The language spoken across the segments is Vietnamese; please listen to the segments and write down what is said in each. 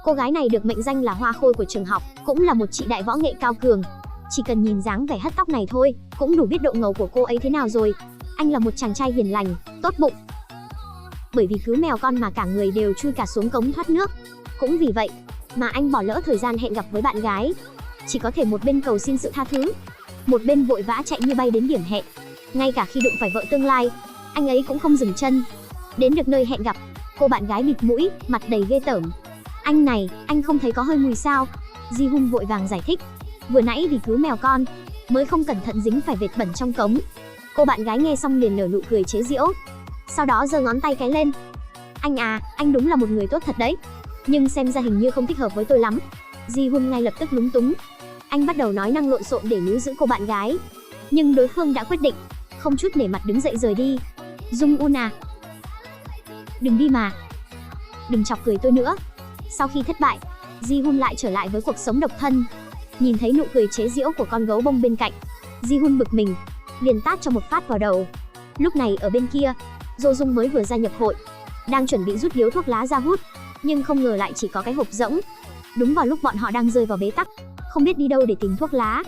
Cô gái này được mệnh danh là hoa khôi của trường học, cũng là một chị đại võ nghệ cao cường. Chỉ cần nhìn dáng vẻ hất tóc này thôi, cũng đủ biết độ ngầu của cô ấy thế nào rồi. Anh là một chàng trai hiền lành, tốt bụng. Bởi vì cứu mèo con mà cả người đều chui cả xuống cống thoát nước. Cũng vì vậy mà anh bỏ lỡ thời gian hẹn gặp với bạn gái. Chỉ có thể một bên cầu xin sự tha thứ, một bên vội vã chạy như bay đến điểm hẹn. Ngay cả khi đụng phải vợ tương lai, anh ấy cũng không dừng chân. Đến được nơi hẹn gặp, cô bạn gái bịt mũi, mặt đầy ghê tởm. Anh này, anh không thấy có hơi mùi sao? Ji-hun vội vàng giải thích. Vừa nãy vì cứu mèo con, mới không cẩn thận dính phải vệt bẩn trong cống. Cô bạn gái nghe xong liền nở nụ cười chế giễu. Sau đó giơ ngón tay cái lên. Anh à, anh đúng là một người tốt thật đấy. Nhưng xem ra hình như không thích hợp với tôi lắm. Ji-hun ngay lập tức lúng túng. Anh bắt đầu nói năng lộn xộn để níu giữ cô bạn gái. Nhưng đối phương đã quyết định, không chút nể mặt đứng dậy rời đi. Jung-un à, đừng đi mà. Đừng chọc cười tôi nữa. Sau khi thất bại, Ji-hun lại trở lại với cuộc sống độc thân. Nhìn thấy nụ cười chế giễu của con gấu bông bên cạnh, Ji-hun bực mình, liền tát cho một phát vào đầu. Lúc này ở bên kia, Jo-dung mới vừa gia nhập hội, đang chuẩn bị rút điếu thuốc lá ra hút, nhưng không ngờ lại chỉ có cái hộp rỗng. Đúng vào lúc bọn họ đang rơi vào bế tắc, không biết đi đâu để tìm thuốc lá,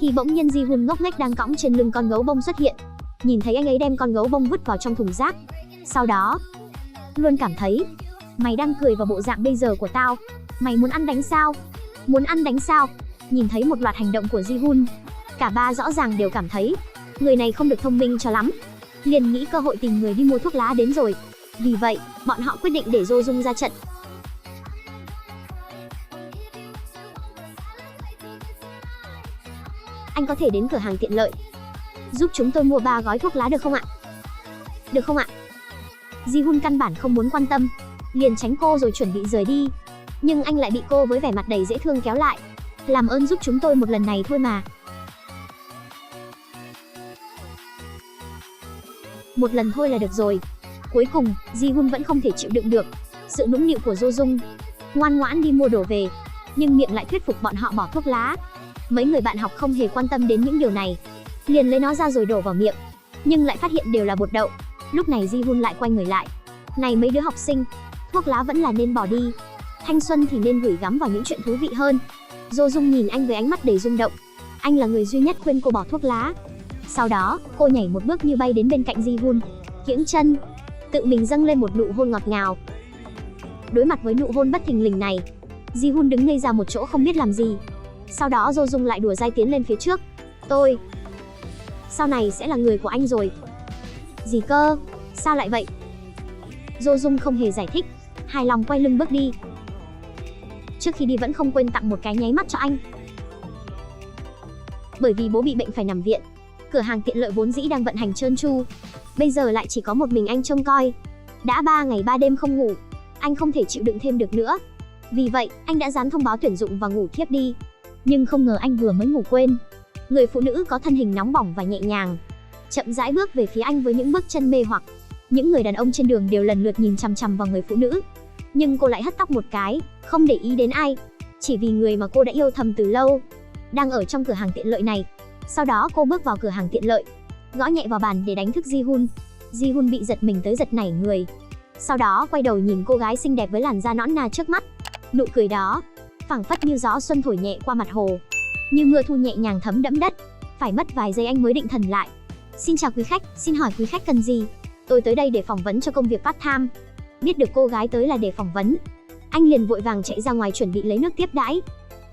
thì bỗng nhiên Ji-hun ngốc nghếch đang cõng trên lưng con gấu bông xuất hiện. Nhìn thấy anh ấy đem con gấu bông vứt vào trong thùng rác, sau đó luôn cảm thấy, mày đang cười vào bộ dạng bây giờ của tao. Mày muốn ăn đánh sao? Muốn ăn đánh sao? Nhìn thấy một loạt hành động của Ji-hun, cả ba rõ ràng đều cảm thấy người này không được thông minh cho lắm, liền nghĩ cơ hội tìm người đi mua thuốc lá đến rồi. Vì vậy, bọn họ quyết định để Jo-dung ra trận. Anh có thể đến cửa hàng tiện lợi, giúp chúng tôi mua 3 gói thuốc lá được không ạ? Được không ạ? Ji-hun căn bản không muốn quan tâm, liền tránh cô rồi chuẩn bị rời đi. Nhưng anh lại bị cô với vẻ mặt đầy dễ thương kéo lại. Làm ơn giúp chúng tôi một lần này thôi mà. Một lần thôi là được rồi. Cuối cùng, Ji-hun vẫn không thể chịu đựng được sự nũng nịu của Jo-dung, ngoan ngoãn đi mua đồ về, nhưng miệng lại thuyết phục bọn họ bỏ thuốc lá. Mấy người bạn học không hề quan tâm đến những điều này, liền lấy nó ra rồi đổ vào miệng, nhưng lại phát hiện đều là bột đậu. Lúc này Ji-hun lại quay người lại. Này mấy đứa học sinh, thuốc lá vẫn là nên bỏ đi. Thanh xuân thì nên gửi gắm vào những chuyện thú vị hơn. Jo-dung nhìn anh với ánh mắt đầy rung động. Anh là người duy nhất khuyên cô bỏ thuốc lá. Sau đó, cô nhảy một bước như bay đến bên cạnh Ji-hun, kiễng chân, tự mình dâng lên một nụ hôn ngọt ngào. Đối mặt với nụ hôn bất thình lình này, Ji-hun đứng ngây ra một chỗ không biết làm gì. Sau đó Jo-dung lại đùa dai tiến lên phía trước. Tôi sau này sẽ là người của anh rồi. Gì cơ? Sao lại vậy? Jo-dung không hề giải thích, hài lòng quay lưng bước đi. Trước khi đi vẫn không quên tặng một cái nháy mắt cho anh. Bởi vì bố bị bệnh phải nằm viện, cửa hàng tiện lợi vốn dĩ đang vận hành trơn tru, bây giờ lại chỉ có một mình anh trông coi. Đã 3 ngày 3 đêm không ngủ, anh không thể chịu đựng thêm được nữa. Vì vậy, anh đã dán thông báo tuyển dụng và ngủ thiếp đi. Nhưng không ngờ anh vừa mới ngủ quên, người phụ nữ có thân hình nóng bỏng và nhẹ nhàng, chậm rãi bước về phía anh với những bước chân mê hoặc. Những người đàn ông trên đường đều lần lượt nhìn chằm chằm vào người phụ nữ, nhưng cô lại hất tóc một cái, không để ý đến ai, chỉ vì người mà cô đã yêu thầm từ lâu đang ở trong cửa hàng tiện lợi này. Sau đó cô bước vào cửa hàng tiện lợi, gõ nhẹ vào bàn để đánh thức Ji-hun. Ji-hun bị giật mình tới giật nảy người, sau đó quay đầu nhìn cô gái xinh đẹp với làn da nõn nà trước mắt. Nụ cười đó phảng phất như gió xuân thổi nhẹ qua mặt hồ, như mưa thu nhẹ nhàng thấm đẫm đất. Phải mất vài giây anh mới định thần lại. Xin chào quý khách, xin hỏi quý khách cần gì? Tôi tới đây để phỏng vấn cho công việc part-time. Biết được cô gái tới là để phỏng vấn, anh liền vội vàng chạy ra ngoài chuẩn bị lấy nước tiếp đãi.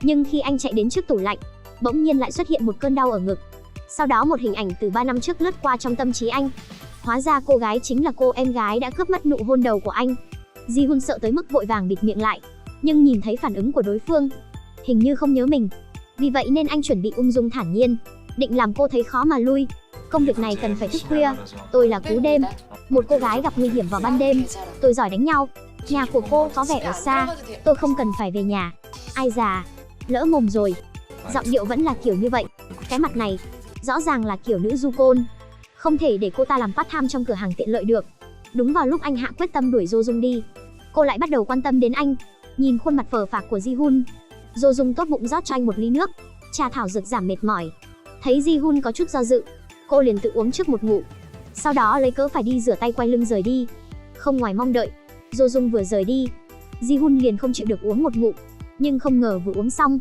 Nhưng khi anh chạy đến trước tủ lạnh, bỗng nhiên lại xuất hiện một cơn đau ở ngực. Sau đó một hình ảnh từ 3 năm trước lướt qua trong tâm trí anh. Hóa ra cô gái chính là cô em gái đã cướp mất nụ hôn đầu của anh. Ji-hun sợ tới mức vội vàng bịt miệng lại, nhưng nhìn thấy phản ứng của đối phương, hình như không nhớ mình. Vì vậy nên anh chuẩn bị ung dung thản nhiên, định làm cô thấy khó mà lui. Công việc này cần phải thức khuya. Tôi là Cú Đêm, một cô gái gặp nguy hiểm vào ban đêm. Tôi giỏi đánh nhau. Nhà của cô có vẻ ở xa, tôi không cần phải về nhà. Ai già, lỡ mồm rồi. Giọng điệu vẫn là kiểu như vậy. Cái mặt này, rõ ràng là kiểu nữ du côn. Không thể để cô ta làm part-time trong cửa hàng tiện lợi được. Đúng vào lúc anh hạ quyết tâm đuổi Jo-dung đi, cô lại bắt đầu quan tâm đến anh. Nhìn khuôn mặt phờ phạc của Ji-hun, Jo-dung tốt bụng rót cho anh một ly nước, trà thảo dược giảm mệt mỏi. Thấy Ji-hun có chút do dự, cô liền tự uống trước một ngụm, sau đó lấy cớ phải đi rửa tay quay lưng rời đi. Không ngoài mong đợi, Jo-dung vừa rời đi, Ji-hun liền không chịu được uống một ngụm, nhưng không ngờ vừa uống xong,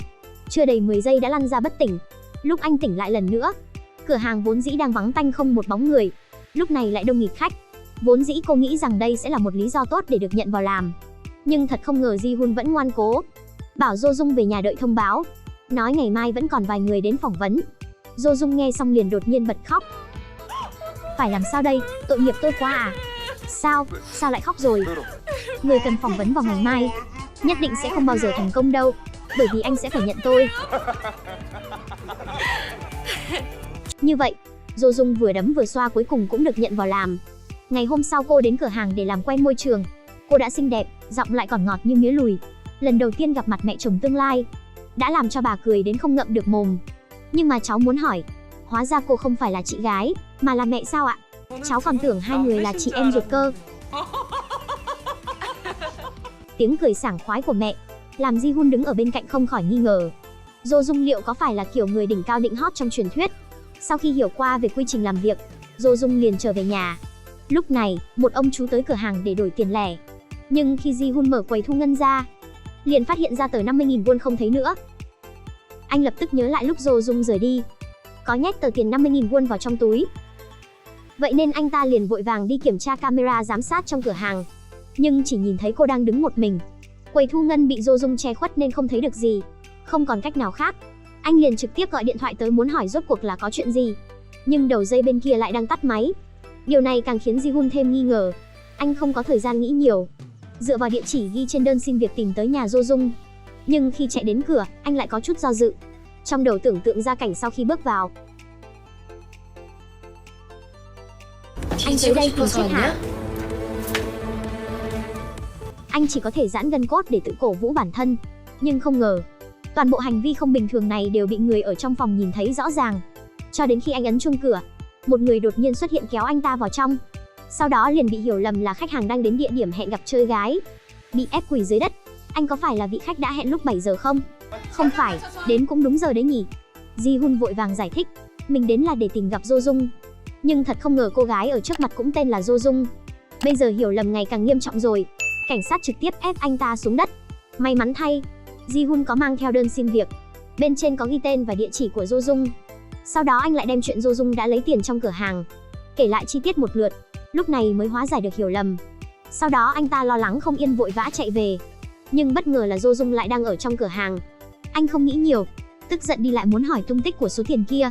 chưa đầy 10 giây đã lăn ra bất tỉnh. Lúc anh tỉnh lại lần nữa, cửa hàng vốn dĩ đang vắng tanh không một bóng người, lúc này lại đông nghịt khách. Vốn dĩ cô nghĩ rằng đây sẽ là một lý do tốt để được nhận vào làm, nhưng thật không ngờ Ji-hun vẫn ngoan cố, bảo Jo Dung về nhà đợi thông báo, nói ngày mai vẫn còn vài người đến phỏng vấn. Jo Dung nghe xong liền đột nhiên bật khóc. Phải làm sao đây, tội nghiệp tôi quá à. Sao lại khóc rồi? Người cần phỏng vấn vào ngày mai, nhất định sẽ không bao giờ thành công đâu, bởi vì anh sẽ phải nhận tôi. Như vậy, Jo Dung vừa đấm vừa xoa cuối cùng cũng được nhận vào làm. Ngày hôm sau cô đến cửa hàng để làm quen môi trường. Cô đã xinh đẹp, giọng lại còn ngọt như mía lùi. Lần đầu tiên gặp mặt mẹ chồng tương lai, đã làm cho bà cười đến không ngậm được mồm. Nhưng mà cháu muốn hỏi, hóa ra cô không phải là chị gái, mà là mẹ sao ạ? Cháu còn tưởng hai người là chị em ruột cơ. Tiếng cười sảng khoái của mẹ làm Ji-hun đứng ở bên cạnh không khỏi nghi ngờ. Jo Dung liệu có phải là kiểu người đỉnh cao định hót trong truyền thuyết? Sau khi hiểu qua về quy trình làm việc, Jo Dung liền trở về nhà. Lúc này, một ông chú tới cửa hàng để đổi tiền lẻ. Nhưng khi Ji-hun mở quầy thu ngân ra, liền phát hiện ra tờ 50.000 won không thấy nữa. Anh lập tức nhớ lại lúc Jo Dung rời đi, có nhét tờ tiền 50.000 won vào trong túi. Vậy nên anh ta liền vội vàng đi kiểm tra camera giám sát trong cửa hàng, nhưng chỉ nhìn thấy cô đang đứng một mình. Quầy thu ngân bị Jo Dung che khuất nên không thấy được gì. Không còn cách nào khác, anh liền trực tiếp gọi điện thoại tới muốn hỏi rốt cuộc là có chuyện gì. Nhưng đầu dây bên kia lại đang tắt máy. Điều này càng khiến Ji-hun thêm nghi ngờ. Anh không có thời gian nghĩ nhiều, dựa vào địa chỉ ghi trên đơn xin việc tìm tới nhà Jo Dung. Nhưng khi chạy đến cửa, anh lại có chút do dự, trong đầu tưởng tượng ra cảnh sau khi bước vào. Anh tới đây tìm chết hả? Anh chỉ có thể giãn gân cốt để tự cổ vũ bản thân, nhưng không ngờ toàn bộ hành vi không bình thường này đều bị người ở trong phòng nhìn thấy rõ ràng. Cho đến khi anh ấn chuông cửa, một người đột nhiên xuất hiện kéo anh ta vào trong. Sau đó liền bị hiểu lầm là khách hàng đang đến địa điểm hẹn gặp chơi gái. Bị ép quỳ dưới đất. Anh có phải là vị khách đã hẹn lúc 7 giờ không? Không phải, đến cũng đúng giờ đấy nhỉ. Ji-hun vội vàng giải thích, mình đến là để tìm gặp Jo Dung. Nhưng thật không ngờ cô gái ở trước mặt cũng tên là Jo Dung. Bây giờ hiểu lầm ngày càng nghiêm trọng rồi. Cảnh sát trực tiếp ép anh ta xuống đất. May mắn thay, Ji-hun có mang theo đơn xin việc. Bên trên có ghi tên và địa chỉ của Jo Dung. Sau đó anh lại đem chuyện Jo Dung đã lấy tiền trong cửa hàng kể lại chi tiết một lượt. Lúc này mới hóa giải được hiểu lầm. Sau đó anh ta lo lắng không yên vội vã chạy về. Nhưng bất ngờ là Jo Dung lại đang ở trong cửa hàng. Anh không nghĩ nhiều, tức giận đi lại muốn hỏi tung tích của số tiền kia.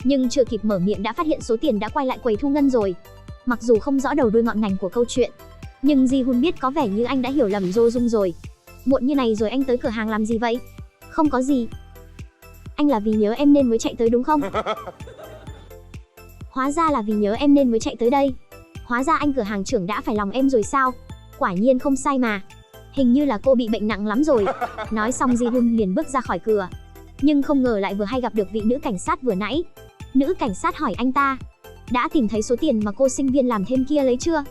Nhưng chưa kịp mở miệng đã phát hiện số tiền đã quay lại quầy thu ngân rồi. Mặc dù không rõ đầu đuôi ngọn ngành của câu chuyện, nhưng Ji-hun biết có vẻ như anh đã hiểu lầm Jo Dung rồi. Muộn như này rồi anh tới cửa hàng làm gì vậy? Không có gì. Anh là vì nhớ em nên mới chạy tới đúng không? Hóa ra là vì nhớ em nên mới chạy tới đây. Hóa ra anh cửa hàng trưởng đã phải lòng em rồi sao? Quả nhiên không sai mà. Hình như là cô bị bệnh nặng lắm rồi. Nói xong Ji-hun liền bước ra khỏi cửa. Nhưng không ngờ lại vừa hay gặp được vị nữ cảnh sát vừa nãy. Nữ cảnh sát hỏi anh ta, đã tìm thấy số tiền mà cô sinh viên làm thêm kia lấy chưa?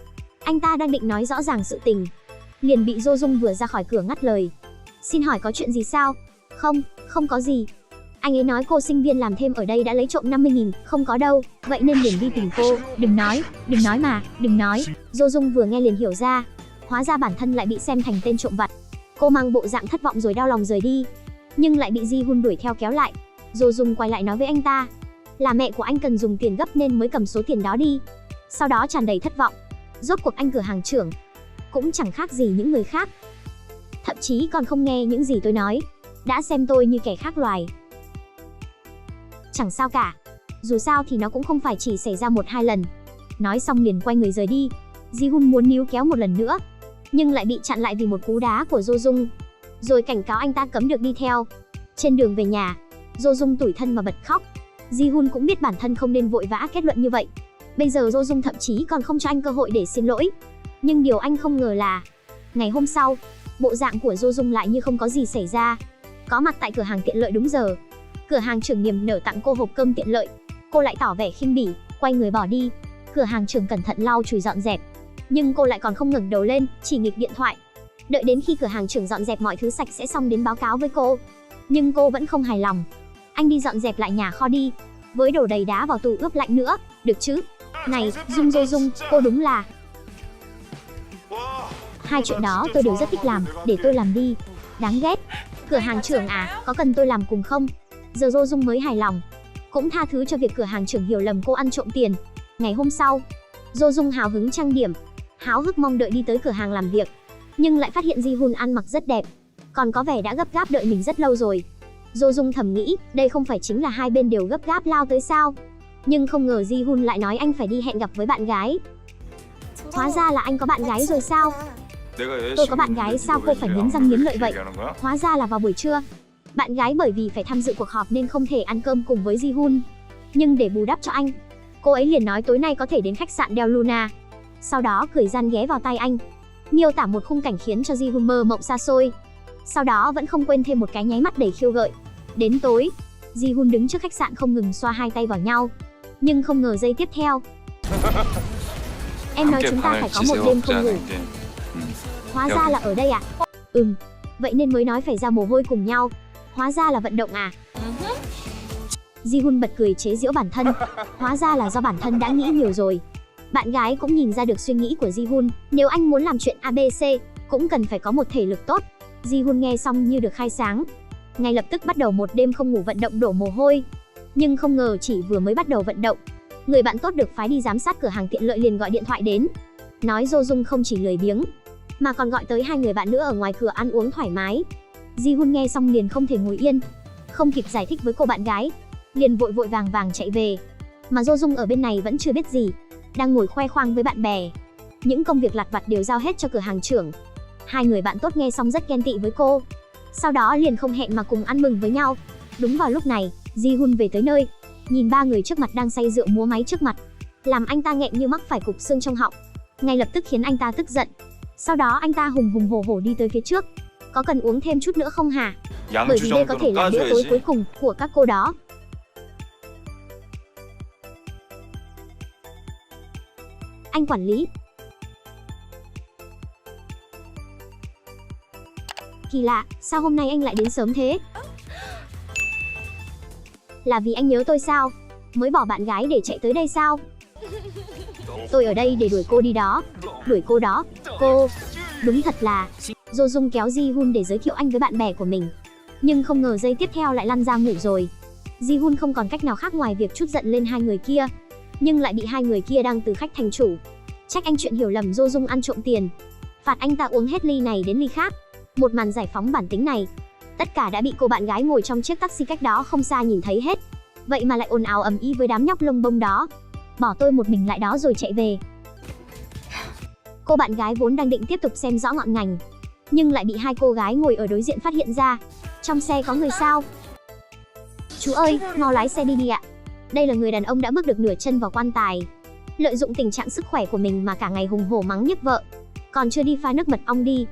Anh ta đang định nói rõ ràng sự tình, liền bị Jo Dung vừa ra khỏi cửa ngắt lời. Xin hỏi có chuyện gì sao? Không có gì. Anh ấy nói cô sinh viên làm thêm ở đây đã lấy trộm 50.000, không có đâu, vậy nên liền đi tìm cô. Đừng nói mà, đừng nói. Jo Dung vừa nghe liền hiểu ra, hóa ra bản thân lại bị xem thành tên trộm vặt. Cô mang bộ dạng thất vọng rồi đau lòng rời đi, nhưng lại bị Ji-hun đuổi theo kéo lại. Jo Dung quay lại nói với anh ta, là mẹ của anh cần dùng tiền gấp nên mới cầm số tiền đó đi. Sau đó tràn đầy thất vọng. Rốt cuộc anh cửa hàng trưởng cũng chẳng khác gì những người khác, thậm chí còn không nghe những gì tôi nói, đã xem tôi như kẻ khác loài. Chẳng sao cả, dù sao thì nó cũng không phải chỉ xảy ra 1-2 lần. Nói xong liền quay người rời đi. Ji-hun muốn níu kéo một lần nữa, nhưng lại bị chặn lại vì một cú đá của Jo Dung, rồi cảnh cáo anh ta cấm được đi theo. Trên đường về nhà, Jo Dung tủi thân mà bật khóc. Ji-hun cũng biết bản thân không nên vội vã kết luận như vậy. Bây giờ Jo Dung thậm chí còn không cho anh cơ hội để xin lỗi. Nhưng điều anh không ngờ là, ngày hôm sau, bộ dạng của Jo Dung lại như không có gì xảy ra, có mặt tại cửa hàng tiện lợi đúng giờ. Cửa hàng trưởng niềm nở tặng cô hộp cơm tiện lợi, cô lại tỏ vẻ khinh bỉ, quay người bỏ đi. Cửa hàng trưởng cẩn thận lau chùi dọn dẹp, nhưng cô lại còn không ngẩng đầu lên, chỉ nghịch điện thoại. Đợi đến khi cửa hàng trưởng dọn dẹp mọi thứ sạch sẽ xong đến báo cáo với cô, nhưng cô vẫn không hài lòng. Anh đi dọn dẹp lại nhà kho đi, với đổ đầy đá vào tủ ướp lạnh nữa, được chứ? Này, Jo Dung, cô đúng là... Hai chuyện đó tôi đều rất thích làm, để tôi làm đi. Đáng ghét. Cửa hàng trưởng à, có cần tôi làm cùng không? Giờ Do Dung mới hài lòng, cũng tha thứ cho việc cửa hàng trưởng hiểu lầm cô ăn trộm tiền. Ngày hôm sau, Do Dung hào hứng trang điểm, háo hức mong đợi đi tới cửa hàng làm việc, nhưng lại phát hiện Ji Hun ăn mặc rất đẹp, còn có vẻ đã gấp gáp đợi mình rất lâu rồi. Do Dung thầm nghĩ, đây không phải chính là hai bên đều gấp gáp lao tới sao? Nhưng không ngờ Ji Hun lại nói anh phải đi hẹn gặp với bạn gái. Hóa ra là anh có bạn gái rồi sao? Tôi có bạn gái sao? Cô phải nghiến răng nghiến lợi vậy. Hóa ra là vào buổi trưa, bạn gái bởi vì phải tham dự cuộc họp nên không thể ăn cơm cùng với Ji Hun. Nhưng để bù đắp cho anh, cô ấy liền nói tối nay có thể đến khách sạn Del Luna. Sau đó cười gian ghé vào tai anh, miêu tả một khung cảnh khiến cho Ji Hun mơ mộng xa xôi. Sau đó vẫn không quên thêm một cái nháy mắt đầy khiêu gợi. Đến tối, Ji Hun đứng trước khách sạn không ngừng xoa hai tay vào nhau. Nhưng không ngờ giây tiếp theo, em nói chúng ta phải có một đêm không ngủ. Hóa ra là ở đây à? Vậy nên mới nói phải ra mồ hôi cùng nhau. Hóa ra là vận động à? Ji Hun bật cười chế giễu bản thân. Hóa ra là do bản thân đã nghĩ nhiều rồi. Bạn gái cũng nhìn ra được suy nghĩ của Ji Hun. Nếu anh muốn làm chuyện ABC, cũng cần phải có một thể lực tốt. Ji Hun nghe xong như được khai sáng, ngay lập tức bắt đầu một đêm không ngủ vận động đổ mồ hôi. Nhưng không ngờ chỉ vừa mới bắt đầu vận động, người bạn tốt được phái đi giám sát cửa hàng tiện lợi liền gọi điện thoại đến, nói Do Dung không chỉ lười biếng, mà còn gọi tới hai người bạn nữa ở ngoài cửa ăn uống thoải mái. Ji Hun nghe xong liền không thể ngồi yên, không kịp giải thích với cô bạn gái, liền vội vội vàng vàng chạy về. Mà Do Dung ở bên này vẫn chưa biết gì, đang ngồi khoe khoang với bạn bè. Những công việc lặt vặt đều giao hết cho cửa hàng trưởng. Hai người bạn tốt nghe xong rất ghen tị với cô, sau đó liền không hẹn mà cùng ăn mừng với nhau. Đúng vào lúc này, Ji Hun về tới nơi, nhìn ba người trước mặt đang say rượu múa máy trước mặt, làm anh ta nghẹn như mắc phải cục xương trong họng, ngay lập tức khiến anh ta tức giận. Sau đó anh ta hùng hùng hổ hổ đi tới phía trước. Có cần uống thêm chút nữa không hả? Bởi vì đây có thể là bữa tối cuối cùng của các cô đó. Anh quản lý. Kỳ lạ, sao hôm nay anh lại đến sớm thế? Là vì anh nhớ tôi sao? Mới bỏ bạn gái để chạy tới đây sao? Tôi ở đây để đuổi cô đi đó. Đuổi cô đó? Cô... Đúng thật là... Do Dung kéo Ji Hun để giới thiệu anh với bạn bè của mình. Nhưng không ngờ giây tiếp theo lại lăn ra ngủ rồi. Ji Hun không còn cách nào khác ngoài việc trút giận lên hai người kia, nhưng lại bị hai người kia đang từ khách thành chủ. Trách anh chuyện hiểu lầm Do Dung ăn trộm tiền, phạt anh ta uống hết ly này đến ly khác. Một màn giải phóng bản tính này, tất cả đã bị cô bạn gái ngồi trong chiếc taxi cách đó không xa nhìn thấy hết. Vậy mà lại ồn ào ầm ĩ với đám nhóc lông bông đó, bỏ tôi một mình lại đó rồi chạy về. Cô bạn gái vốn đang định tiếp tục xem rõ ngọn ngành, nhưng lại bị hai cô gái ngồi ở đối diện phát hiện ra. Trong xe có người sao? Chú ơi, mau lái xe đi đi ạ. Đây là người đàn ông đã bước được nửa chân vào quan tài, lợi dụng tình trạng sức khỏe của mình mà cả ngày hùng hổ mắng nhức vợ. Còn chưa đi pha nước mật ong đi.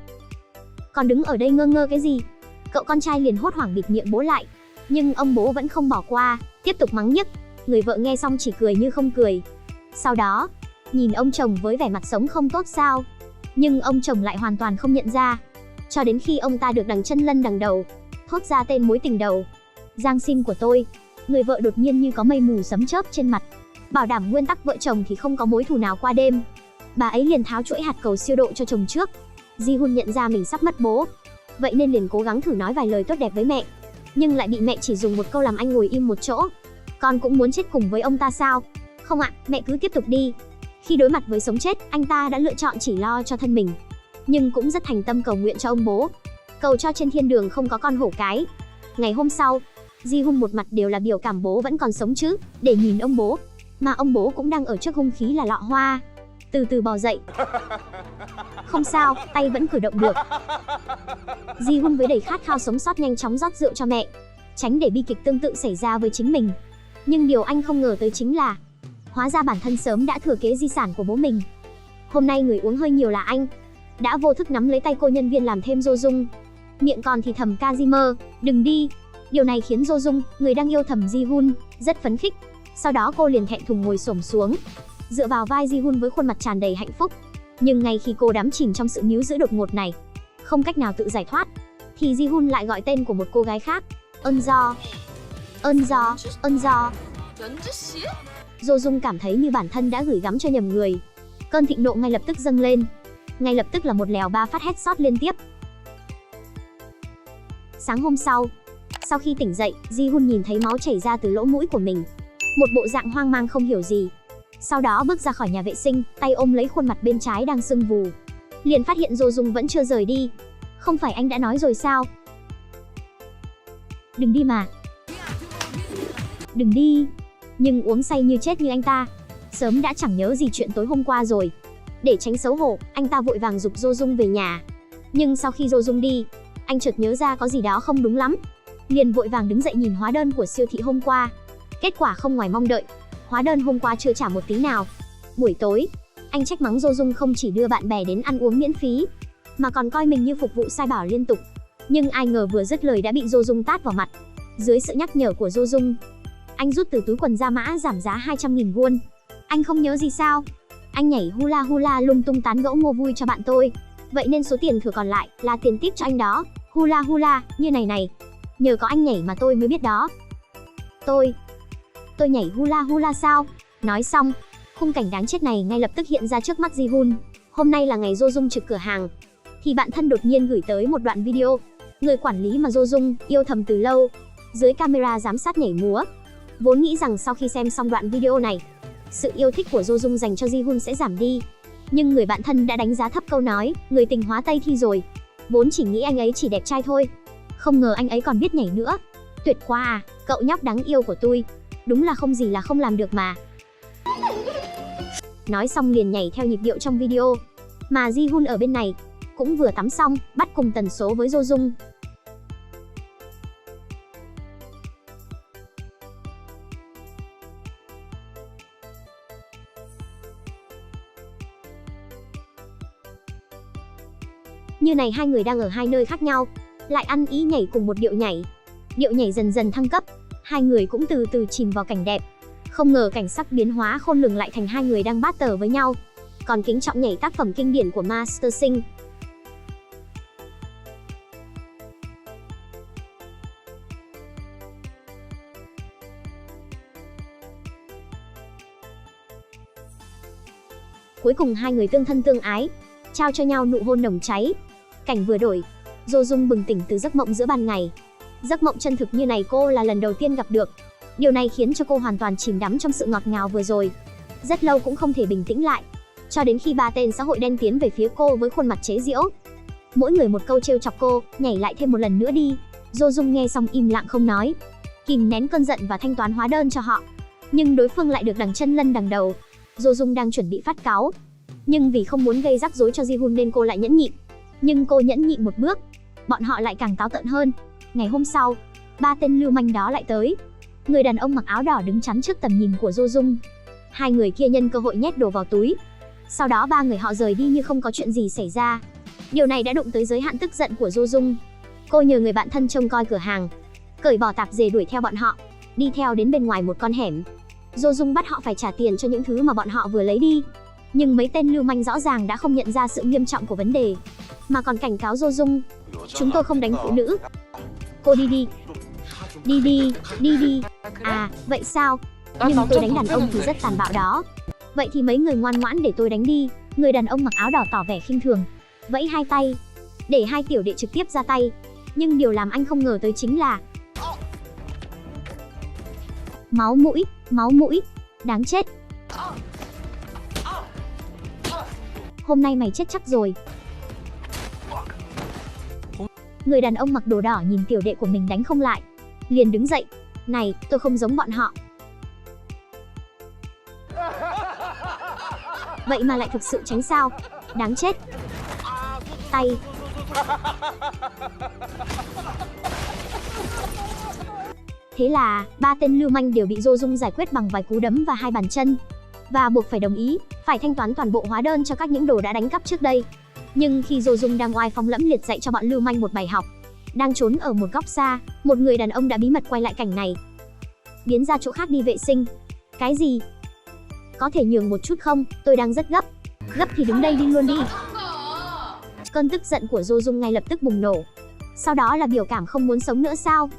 Còn đứng ở đây ngơ ngơ cái gì? Cậu con trai liền hốt hoảng bịt miệng bố lại. Nhưng ông bố vẫn không bỏ qua, tiếp tục mắng nhức. Người vợ nghe xong chỉ cười như không cười. Sau đó, nhìn ông chồng với vẻ mặt sống không tốt sao. Nhưng ông chồng lại hoàn toàn không nhận ra. Cho đến khi ông ta được đằng chân lân đằng đầu, thốt ra tên mối tình đầu, Giang Xin của tôi. Người vợ đột nhiên như có mây mù sấm chớp trên mặt, bảo đảm nguyên tắc vợ chồng thì không có mối thù nào qua đêm. Bà ấy liền tháo chuỗi hạt cầu siêu độ cho chồng trước. Ji Hun nhận ra mình sắp mất bố, vậy nên liền cố gắng thử nói vài lời tốt đẹp với mẹ, nhưng lại bị mẹ chỉ dùng một câu làm anh ngồi im một chỗ. Con cũng muốn chết cùng với ông ta sao? Không ạ, mẹ cứ tiếp tục đi. Khi đối mặt với sống chết, anh ta đã lựa chọn chỉ lo cho thân mình, nhưng cũng rất thành tâm cầu nguyện cho ông bố, cầu cho trên thiên đường không có con hổ cái. Ngày hôm sau, Ji Hun một mặt đều là biểu cảm bố vẫn còn sống chứ, để nhìn ông bố, mà ông bố cũng đang ở trước hung khí là lọ hoa, từ từ bò dậy. Không sao, tay vẫn cử động được. Ji Hun với đầy khát khao sống sót nhanh chóng rót rượu cho mẹ, tránh để bi kịch tương tự xảy ra với chính mình. Nhưng điều anh không ngờ tới chính là, hóa ra bản thân sớm đã thừa kế di sản của bố mình. Hôm nay người uống hơi nhiều là anh, đã vô thức nắm lấy tay cô nhân viên làm thêm Do Dung, miệng còn thì thầm Kazimer, đừng đi. Điều này khiến Do Dung, người đang yêu thầm Ji Hun, rất phấn khích. Sau đó cô liền thẹn thùng ngồi xổm xuống, dựa vào vai Ji Hun với khuôn mặt tràn đầy hạnh phúc. Nhưng ngay khi cô đắm chìm trong sự níu giữ đột ngột này, không cách nào tự giải thoát, thì Ji Hun lại gọi tên của một cô gái khác. Ơn Do. Do Dung cảm thấy như bản thân đã gửi gắm cho nhầm người. Cơn thịnh nộ ngay lập tức dâng lên. ngay lập tức là một lèo 3 phát headshot liên tiếp. Sáng hôm sau khi tỉnh dậy, Ji-hun nhìn thấy máu chảy ra từ lỗ mũi của mình, một bộ dạng hoang mang không hiểu gì. Sau đó bước ra khỏi nhà vệ sinh, tay ôm lấy khuôn mặt bên trái đang sưng vù. Liền phát hiện Jo-jung vẫn chưa rời đi. Không phải anh đã nói rồi sao? Đừng đi mà. Đừng đi. Nhưng uống say như chết như anh ta, sớm đã chẳng nhớ gì chuyện tối hôm qua rồi. Để tránh xấu hổ, anh ta vội vàng giục Jo-jung về nhà. Nhưng sau khi Jo-jung đi, anh chợt nhớ ra có gì đó không đúng lắm. Liền vội vàng đứng dậy nhìn hóa đơn của siêu thị hôm qua. Kết quả không ngoài mong đợi, hóa đơn hôm qua chưa trả một tí nào. Buổi tối, anh trách mắng Jo-jung không chỉ đưa bạn bè đến ăn uống miễn phí, mà còn coi mình như phục vụ sai bảo liên tục. Nhưng ai ngờ vừa dứt lời đã bị Jo-jung tát vào mặt. Dưới sự nhắc nhở của Jo-jung, anh rút từ túi quần ra mã giảm giá 200.000 won. Anh không nhớ gì sao? Anh nhảy hula hula lung tung tán gẫu mua vui cho bạn tôi. Vậy nên số tiền thừa còn lại là tiền tip cho anh đó. Hula hula, như này. Nhờ có anh nhảy mà tôi mới biết đó. Tôi nhảy hula hula sao? Nói xong, khung cảnh đáng chết này ngay lập tức hiện ra trước mắt Ji-hun. Hôm nay là ngày Jo-jung trực cửa hàng, thì bạn thân đột nhiên gửi tới một đoạn video. Người quản lý mà Jo-jung yêu thầm từ lâu, dưới camera giám sát nhảy múa. Vốn nghĩ rằng sau khi xem xong đoạn video này, sự yêu thích của Jo-jung dành cho Ji-hun sẽ giảm đi. Nhưng người bạn thân đã đánh giá thấp câu nói, người tình hóa Tây thi rồi. Vốn chỉ nghĩ anh ấy chỉ đẹp trai thôi, không ngờ anh ấy còn biết nhảy nữa. Tuyệt quá à, cậu nhóc đáng yêu của tôi. Đúng là không gì là không làm được mà. Nói xong liền nhảy theo nhịp điệu trong video. Mà Ji-hun ở bên này cũng vừa tắm xong, bắt cùng tần số với Jo-jung. Như này hai người đang ở hai nơi khác nhau, lại ăn ý nhảy cùng một điệu nhảy. Điệu nhảy dần dần thăng cấp, hai người cũng từ từ chìm vào cảnh đẹp. Không ngờ cảnh sắc biến hóa khôn lường lại thành hai người đang battle với nhau. Còn kính trọng nhảy tác phẩm kinh điển của Master Sing. Cuối cùng hai người tương thân tương ái, trao cho nhau nụ hôn nồng cháy. Cảnh vừa đổi, Jo-jung bừng tỉnh từ giấc mộng giữa ban ngày. Giấc mộng chân thực như này cô là lần đầu tiên gặp được. Điều này khiến cho cô hoàn toàn chìm đắm trong sự ngọt ngào vừa rồi. Rất lâu cũng không thể bình tĩnh lại, cho đến khi ba tên xã hội đen tiến về phía cô với khuôn mặt chế giễu. Mỗi người một câu trêu chọc cô, nhảy lại thêm một lần nữa đi. Jo-jung nghe xong im lặng không nói, kìm nén cơn giận và thanh toán hóa đơn cho họ. Nhưng đối phương lại được đằng chân lân đằng đầu. Jo-jung đang chuẩn bị phát cáu, nhưng vì không muốn gây rắc rối cho Ji-hun nên cô lại nhẫn nhịn. Nhưng cô nhẫn nhịn một bước, bọn họ lại càng táo tợn hơn. Ngày hôm sau, ba tên lưu manh đó lại tới. Người đàn ông mặc áo đỏ đứng chắn trước tầm nhìn của Jo-jung. Hai người kia nhân cơ hội nhét đồ vào túi. Sau đó ba người họ rời đi như không có chuyện gì xảy ra. Điều này đã đụng tới giới hạn tức giận của Jo-jung. Cô nhờ người bạn thân trông coi cửa hàng, cởi bỏ tạp dề đuổi theo bọn họ, đi theo đến bên ngoài một con hẻm. Jo-jung bắt họ phải trả tiền cho những thứ mà bọn họ vừa lấy đi. Nhưng mấy tên lưu manh rõ ràng đã không nhận ra sự nghiêm trọng của vấn đề, mà còn cảnh cáo Jo-jung, chúng tôi không đánh phụ nữ. Cô đi đi. Đi đi. À, vậy sao? Nhưng tôi đánh đàn ông thì rất tàn bạo đó. Vậy thì mấy người ngoan ngoãn để tôi đánh đi. Người đàn ông mặc áo đỏ tỏ vẻ khinh thường, vẫy hai tay, để hai tiểu đệ trực tiếp ra tay. Nhưng điều làm anh không ngờ tới chính là máu mũi, đáng chết. Hôm nay mày chết chắc rồi. Người đàn ông mặc đồ đỏ nhìn tiểu đệ của mình đánh không lại, liền đứng dậy. Này, tôi không giống bọn họ. Vậy mà lại thực sự tránh sao? Đáng chết. Tay. Thế là, ba tên lưu manh đều bị Jo-jung giải quyết bằng vài cú đấm và hai bàn chân, và buộc phải đồng ý, phải thanh toán toàn bộ hóa đơn cho các những đồ đã đánh cắp trước đây. Nhưng khi Jo-jung đang oai phong lẫm liệt dạy cho bọn lưu manh một bài học, đang trốn ở một góc xa, một người đàn ông đã bí mật quay lại cảnh này. Biến ra chỗ khác đi vệ sinh. Cái gì? Có thể nhường một chút không? Tôi đang rất gấp. Gấp thì đứng đây đi luôn đi. Cơn tức giận của Jo-jung ngay lập tức bùng nổ. Sau đó là biểu cảm không muốn sống nữa sao?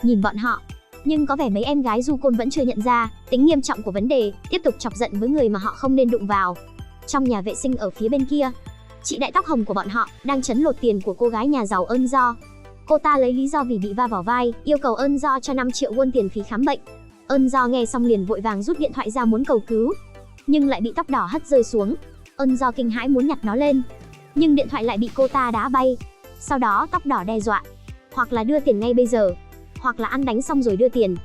Nhìn bọn họ, nhưng có vẻ mấy em gái du côn vẫn chưa nhận ra tính nghiêm trọng của vấn đề, tiếp tục chọc giận với người mà họ không nên đụng vào. Trong nhà vệ sinh ở phía bên kia, chị đại tóc hồng của bọn họ đang trấn lột tiền của cô gái nhà giàu Eun Jo. Cô ta lấy lý do vì bị va vào vai, yêu cầu Eun Jo cho 5 triệu won tiền phí khám bệnh. Eun Jo nghe xong liền vội vàng rút điện thoại ra muốn cầu cứu, nhưng lại bị tóc đỏ hất rơi xuống. Eun Jo kinh hãi muốn nhặt nó lên, nhưng điện thoại lại bị cô ta đá bay. Sau đó tóc đỏ đe dọa, hoặc là đưa tiền ngay bây giờ, hoặc là ăn đánh xong rồi đưa tiền.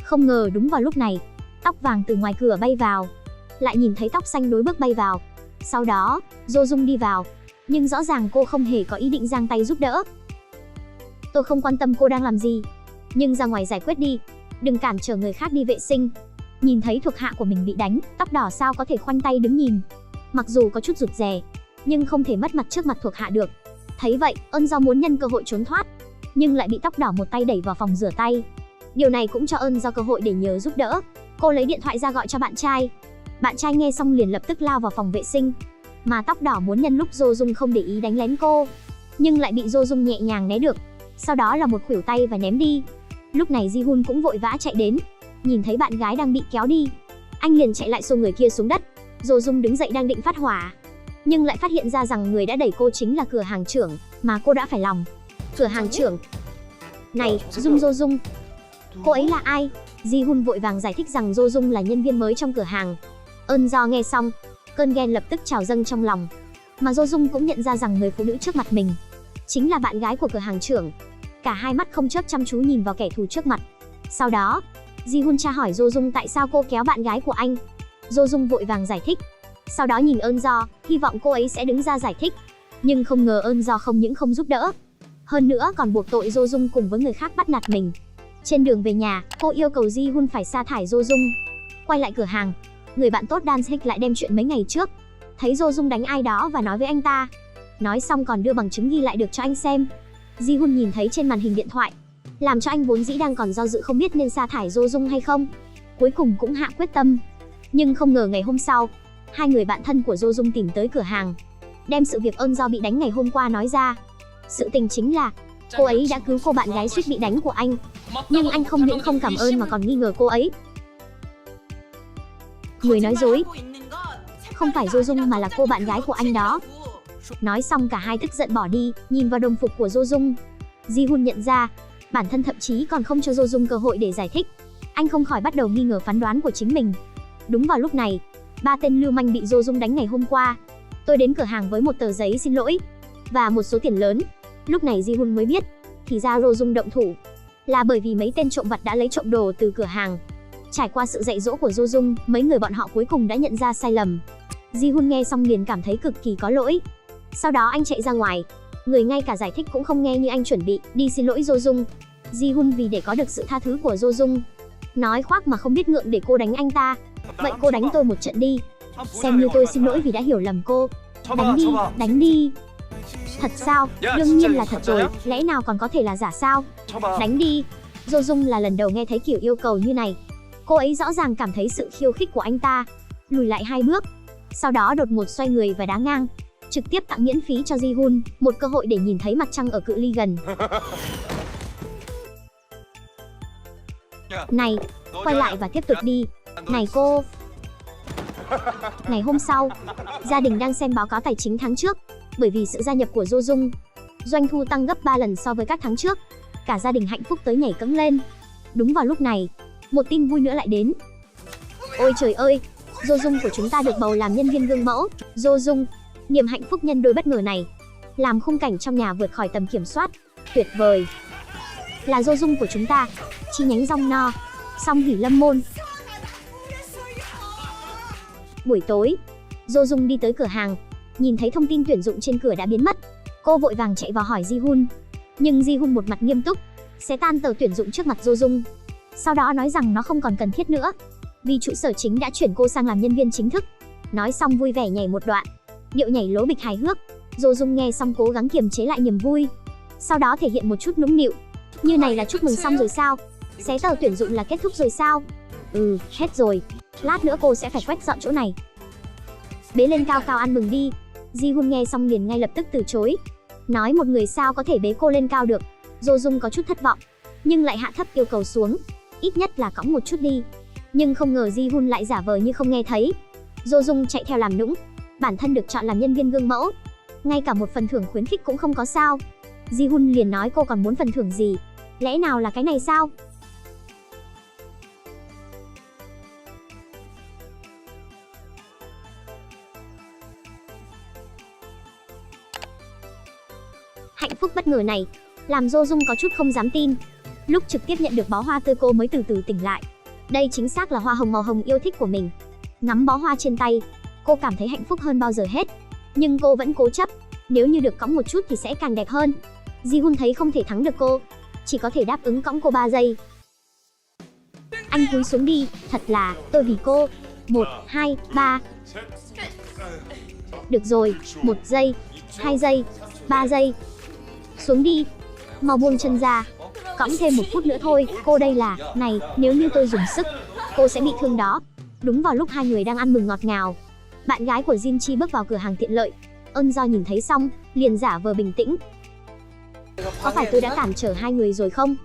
Không ngờ đúng vào lúc này, tóc vàng từ ngoài cửa bay vào, lại nhìn thấy tóc xanh đối bước bay vào. Sau đó, Jo Dung đi vào, nhưng rõ ràng cô không hề có ý định giang tay giúp đỡ. Tôi không quan tâm cô đang làm gì, nhưng ra ngoài giải quyết đi, đừng cản trở người khác đi vệ sinh. Nhìn thấy thuộc hạ của mình bị đánh, tóc đỏ sao có thể khoanh tay đứng nhìn. Mặc dù có chút rụt rè, nhưng không thể mất mặt trước mặt thuộc hạ được. Thấy vậy, Eun Jo muốn nhân cơ hội trốn thoát, nhưng lại bị tóc đỏ một tay đẩy vào phòng rửa tay. Điều này cũng cho Eun Jo cơ hội để nhờ giúp đỡ. Cô lấy điện thoại ra gọi cho bạn trai. Bạn trai nghe xong liền lập tức lao vào phòng vệ sinh, mà tóc đỏ muốn nhân lúc Jo Dung không để ý đánh lén cô, nhưng lại bị Jo Dung nhẹ nhàng né được. Sau đó là một khuỷu tay và ném đi. Lúc này Ji Hun cũng vội vã chạy đến, nhìn thấy bạn gái đang bị kéo đi, anh liền chạy lại xô người kia xuống đất. Jo Dung đứng dậy đang định phát hỏa, nhưng lại phát hiện ra rằng người đã đẩy cô chính là cửa hàng trưởng mà cô đã phải lòng. Cửa hàng trưởng? Này, Jo Dung, cô ấy là ai? Ji Hun vội vàng giải thích rằng Jo Dung là nhân viên mới trong cửa hàng. Eun Jo nghe xong, cơn ghen lập tức trào dâng trong lòng. Mà Jo Dung cũng nhận ra rằng người phụ nữ trước mặt mình chính là bạn gái của cửa hàng trưởng. Cả hai mắt không chớp chăm chú nhìn vào kẻ thù trước mặt. Sau đó, Ji Hun tra hỏi Jo Dung tại sao cô kéo bạn gái của anh. Jo Dung vội vàng giải thích. Sau đó nhìn Eun Jo, hy vọng cô ấy sẽ đứng ra giải thích. Nhưng không ngờ Eun Jo không những không giúp đỡ, hơn nữa còn buộc tội Jo Dung cùng với người khác bắt nạt mình. Trên đường về nhà, cô yêu cầu Ji Hun phải sa thải Jo Dung. Quay lại cửa hàng, người bạn tốt Dan Sik lại đem chuyện mấy ngày trước thấy Jo Dung đánh ai đó và nói với anh ta. Nói xong còn đưa bằng chứng ghi lại được cho anh xem. Ji Hun nhìn thấy trên màn hình điện thoại, làm cho anh vốn dĩ đang còn do dự không biết nên sa thải Jo Dung hay không, cuối cùng cũng hạ quyết tâm. Nhưng không ngờ ngày hôm sau, hai người bạn thân của Jo Dung tìm tới cửa hàng, đem sự việc Eun Jo bị đánh ngày hôm qua nói ra. Sự tình chính là cô ấy đã cứu cô bạn gái suýt bị đánh của anh, nhưng anh không những không cảm ơn mà còn nghi ngờ cô ấy. Người nói dối không phải Jo Dung mà là cô bạn gái của anh đó. Nói xong cả hai tức giận bỏ đi. Nhìn vào đồng phục của Jo Dung, Ji Hun nhận ra bản thân thậm chí còn không cho Jo Dung cơ hội để giải thích. Anh không khỏi bắt đầu nghi ngờ phán đoán của chính mình. Đúng vào lúc này, ba tên lưu manh bị Jo Dung đánh ngày hôm qua, tôi đến cửa hàng với một tờ giấy xin lỗi và một số tiền lớn. Lúc này Ji Hun mới biết, thì ra Jo Dung động thủ là bởi vì mấy tên trộm vặt đã lấy trộm đồ từ cửa hàng. Trải qua sự dạy dỗ của Jo Dung, mấy người bọn họ cuối cùng đã nhận ra sai lầm. Ji Hun nghe xong liền cảm thấy cực kỳ có lỗi. Sau đó anh chạy ra ngoài, người ngay cả giải thích cũng không nghe như anh chuẩn bị, đi xin lỗi Jo Dung. Ji Hun vì để có được sự tha thứ của Jo Dung, nói khoác mà không biết ngượng để cô đánh anh ta. Vậy cô đánh tôi một trận đi, xem như tôi xin lỗi vì đã hiểu lầm cô. Đánh đi, đánh đi. Thật sao? Đương nhiên là thật rồi, lẽ nào còn có thể là giả sao? Đánh đi. Jo Dung là lần đầu nghe thấy kiểu yêu cầu như này. Cô ấy rõ ràng cảm thấy sự khiêu khích của anh ta, lùi lại 2 bước, sau đó đột ngột xoay người và đá ngang, trực tiếp tặng miễn phí cho Ji Hun một cơ hội để nhìn thấy mặt trăng ở cự ly gần. Này, quay lại và tiếp tục đi. Này cô. Ngày hôm sau, gia đình đang xem báo cáo tài chính tháng trước. Bởi vì sự gia nhập của Jo Dung, doanh thu tăng gấp 3 lần so với các tháng trước. Cả gia đình hạnh phúc tới nhảy cẫng lên. Đúng vào lúc này, một tin vui nữa lại đến. Ôi trời ơi, Jo Dung của chúng ta được bầu làm nhân viên gương mẫu. Jo Dung, niềm hạnh phúc nhân đôi bất ngờ này làm khung cảnh trong nhà vượt khỏi tầm kiểm soát. Tuyệt vời. Là Jo Dung của chúng ta. Chi nhánh Rong No, Song Hỷ Lâm Môn. Buổi tối, Jo Dung đi tới cửa hàng, nhìn thấy thông tin tuyển dụng trên cửa đã biến mất. Cô vội vàng chạy vào hỏi Ji Hun, nhưng Ji Hun một mặt nghiêm túc, xé tan tờ tuyển dụng trước mặt Jo Dung. Sau đó nói rằng nó không còn cần thiết nữa, vì trụ sở chính đã chuyển cô sang làm nhân viên chính thức. Nói xong vui vẻ nhảy một đoạn, điệu nhảy lố bịch hài hước. Jo Dung nghe xong cố gắng kiềm chế lại niềm vui, sau đó thể hiện một chút nũng nịu. Như này là chúc mừng xong rồi sao? Xé tờ tuyển dụng là kết thúc rồi sao? Ừ, hết rồi. Lát nữa cô sẽ phải quét dọn chỗ này. Bế lên cao cao ăn mừng đi. Ji Hun nghe xong liền ngay lập tức từ chối, nói một người sao có thể bế cô lên cao được. Jo Dung có chút thất vọng, nhưng lại hạ thấp yêu cầu xuống, ít nhất là cõng một chút đi. Nhưng không ngờ Ji Hun lại giả vờ như không nghe thấy. Jo Dung chạy theo làm nũng, bản thân được chọn làm nhân viên gương mẫu, ngay cả một phần thưởng khuyến khích cũng không có sao. Ji-hun liền nói cô còn muốn phần thưởng gì? Lẽ nào là cái này sao? Hạnh phúc bất ngờ này làm Do Dung có chút không dám tin. Lúc trực tiếp nhận được bó hoa tươi cô mới từ từ tỉnh lại. Đây chính xác là hoa hồng màu hồng yêu thích của mình. Ngắm bó hoa trên tay, cô cảm thấy hạnh phúc hơn bao giờ hết. Nhưng cô vẫn cố chấp, nếu như được cõng một chút thì sẽ càng đẹp hơn. Ji-hun thấy không thể thắng được cô, chỉ có thể đáp ứng cõng cô 3 giây. Anh cúi xuống đi, thật là, tôi vì cô. 1, 2, 3. Được rồi, 1 giây, 2 giây, 3 giây. Xuống đi, mau buông chân ra. Cõng thêm 1 phút nữa thôi, cô đây là, này, nếu như tôi dùng sức, cô sẽ bị thương đó. Đúng vào lúc hai người đang ăn mừng ngọt ngào, bạn gái của Jin Chi bước vào cửa hàng tiện lợi. Eun Do nhìn thấy xong, liền giả vờ bình tĩnh. Có phải tôi đã cản trở hai người rồi không?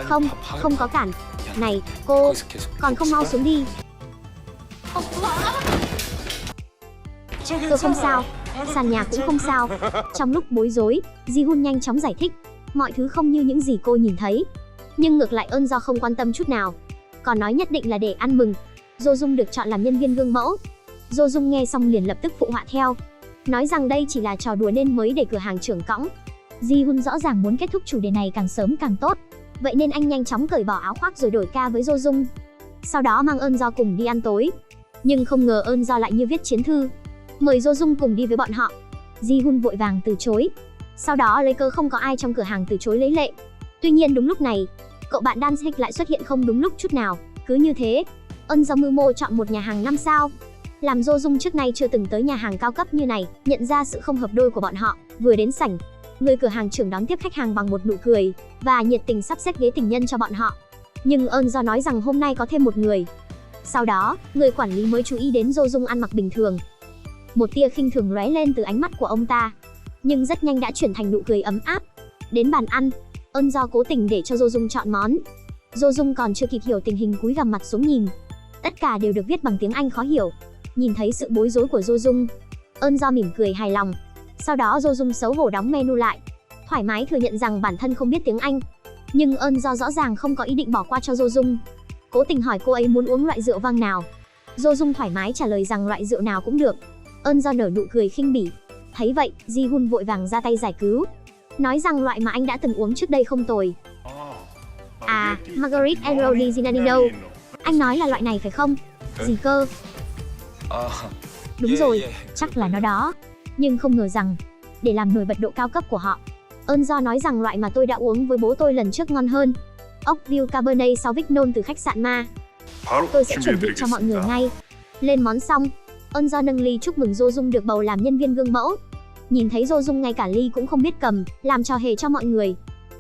Không, không có cản. Này, cô, còn không mau xuống đi. Tôi không sao, sàn nhà cũng không sao. Trong lúc bối rối, Ji-hun nhanh chóng giải thích. Mọi thứ không như những gì cô nhìn thấy. Nhưng ngược lại Eun Do không quan tâm chút nào, còn nói nhất định là để ăn mừng Do Dung được chọn làm nhân viên gương mẫu. Do Dung nghe xong liền lập tức phụ họa theo, nói rằng đây chỉ là trò đùa nên mới để cửa hàng trưởng cõng. Ji-hun rõ ràng muốn kết thúc chủ đề này càng sớm càng tốt, vậy nên anh nhanh chóng cởi bỏ áo khoác rồi đổi ca với Do Dung. Sau đó mang Eun Do cùng đi ăn tối. Nhưng không ngờ Eun Do lại như viết chiến thư, mời Do Dung cùng đi với bọn họ. Ji-hun vội vàng từ chối. Sau đó lấy cớ không có ai trong cửa hàng từ chối lấy lệ. Tuy nhiên đúng lúc này, cậu bạn Dan Sik lại xuất hiện không đúng lúc chút nào. Cứ như thế, Eun Do mưu mô chọn một nhà hàng 5 sao, làm Do Dung trước nay chưa từng tới nhà hàng cao cấp như này, nhận ra sự không hợp đôi của bọn họ. Vừa đến sảnh, người cửa hàng trưởng đón tiếp khách hàng bằng một nụ cười và nhiệt tình sắp xếp ghế tình nhân cho bọn họ. Nhưng Eun Do nói rằng hôm nay có thêm một người. Sau đó, người quản lý mới chú ý đến Do Dung ăn mặc bình thường. Một tia khinh thường lóe lên từ ánh mắt của ông ta, nhưng rất nhanh đã chuyển thành nụ cười ấm áp. Đến bàn ăn, Eun Do cố tình để cho Do Dung chọn món. Do Dung còn chưa kịp hiểu tình hình cúi gằm mặt xuống nhìn. Tất cả đều được viết bằng tiếng Anh khó hiểu. Nhìn thấy sự bối rối của Do Dung, Eun Do mỉm cười hài lòng. Sau đó Do Dung xấu hổ đóng menu lại, thoải mái thừa nhận rằng bản thân không biết tiếng Anh. Nhưng Eun Do rõ ràng không có ý định bỏ qua cho Do Dung, cố tình hỏi cô ấy muốn uống loại rượu vang nào. Do Dung thoải mái trả lời rằng loại rượu nào cũng được. Eun Do nở nụ cười khinh bỉ. Thấy vậy, Ji-hun vội vàng ra tay giải cứu, nói rằng loại mà anh đã từng uống trước đây không tồi. À, Marguerite Originalino. Anh nói là loại này phải không? Gì cơ? Đúng rồi, chắc là nó đó. Nhưng không ngờ rằng, để làm nổi bật độ cao cấp của họ, Eun Do nói rằng loại mà tôi đã uống với bố tôi lần trước ngon hơn. Oakville Cabernet Sauvignon từ khách sạn Ma. Tôi sẽ chuẩn bị cho mọi người ngay. Lên món xong, Eun Do nâng ly chúc mừng Do Dung được bầu làm nhân viên gương mẫu. Nhìn thấy Do Dung ngay cả ly cũng không biết cầm, làm trò hề cho mọi người,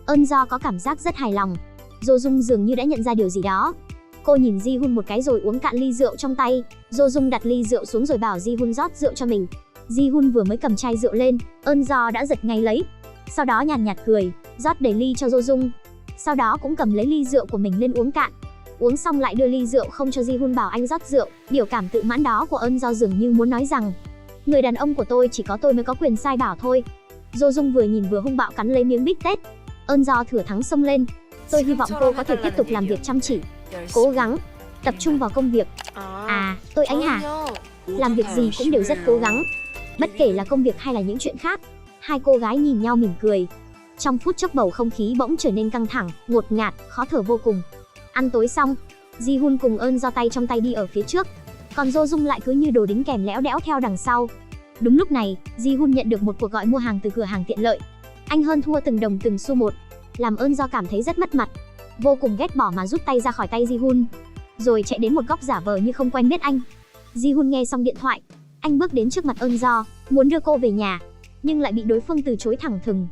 Eun Do có cảm giác rất hài lòng. Do Dung dường như đã nhận ra điều gì đó. Cô nhìn Ji-hun một cái rồi uống cạn ly rượu trong tay. Do Dung đặt ly rượu xuống rồi bảo Ji-hun rót rượu cho mình. Ji-hun vừa mới cầm chai rượu lên, Eun Do đã giật ngay lấy. Sau đó nhàn nhạt cười, rót đầy ly cho Do Dung. Sau đó cũng cầm lấy ly rượu của mình lên uống cạn. Uống xong lại đưa ly rượu không cho Ji-hun bảo anh rót rượu. Biểu cảm tự mãn đó của Eun Do dường như muốn nói rằng, người đàn ông của tôi chỉ có tôi mới có quyền sai bảo thôi. Do Dung vừa nhìn vừa hung bạo cắn lấy miếng bít tết. Eun Do thừa thắng xông lên. Tôi hy vọng cô có thể tiếp tục làm việc chăm chỉ, cố gắng, tập trung vào công việc. À, tôi anh hả? Làm việc gì cũng đều rất cố gắng, bất kể là công việc hay là những chuyện khác. Hai cô gái nhìn nhau mỉm cười. Trong phút chốc bầu không khí bỗng trở nên căng thẳng, ngột ngạt, khó thở vô cùng. Ăn tối xong, Ji-hun cùng Eun Do tay trong tay đi ở phía trước, còn Do Dung lại cứ như đồ đính kèm lẽo đẽo theo đằng sau. Đúng lúc này, Ji-hun nhận được một cuộc gọi mua hàng từ cửa hàng tiện lợi. Anh hơn thua từng đồng từng xu một, làm Eun Do cảm thấy rất mất mặt, vô cùng ghét bỏ mà rút tay ra khỏi tay Ji-hun, rồi chạy đến một góc giả vờ như không quen biết anh. Ji-hun nghe xong điện thoại, anh bước đến trước mặt Eun Do, muốn đưa cô về nhà, nhưng lại bị đối phương từ chối thẳng thừng.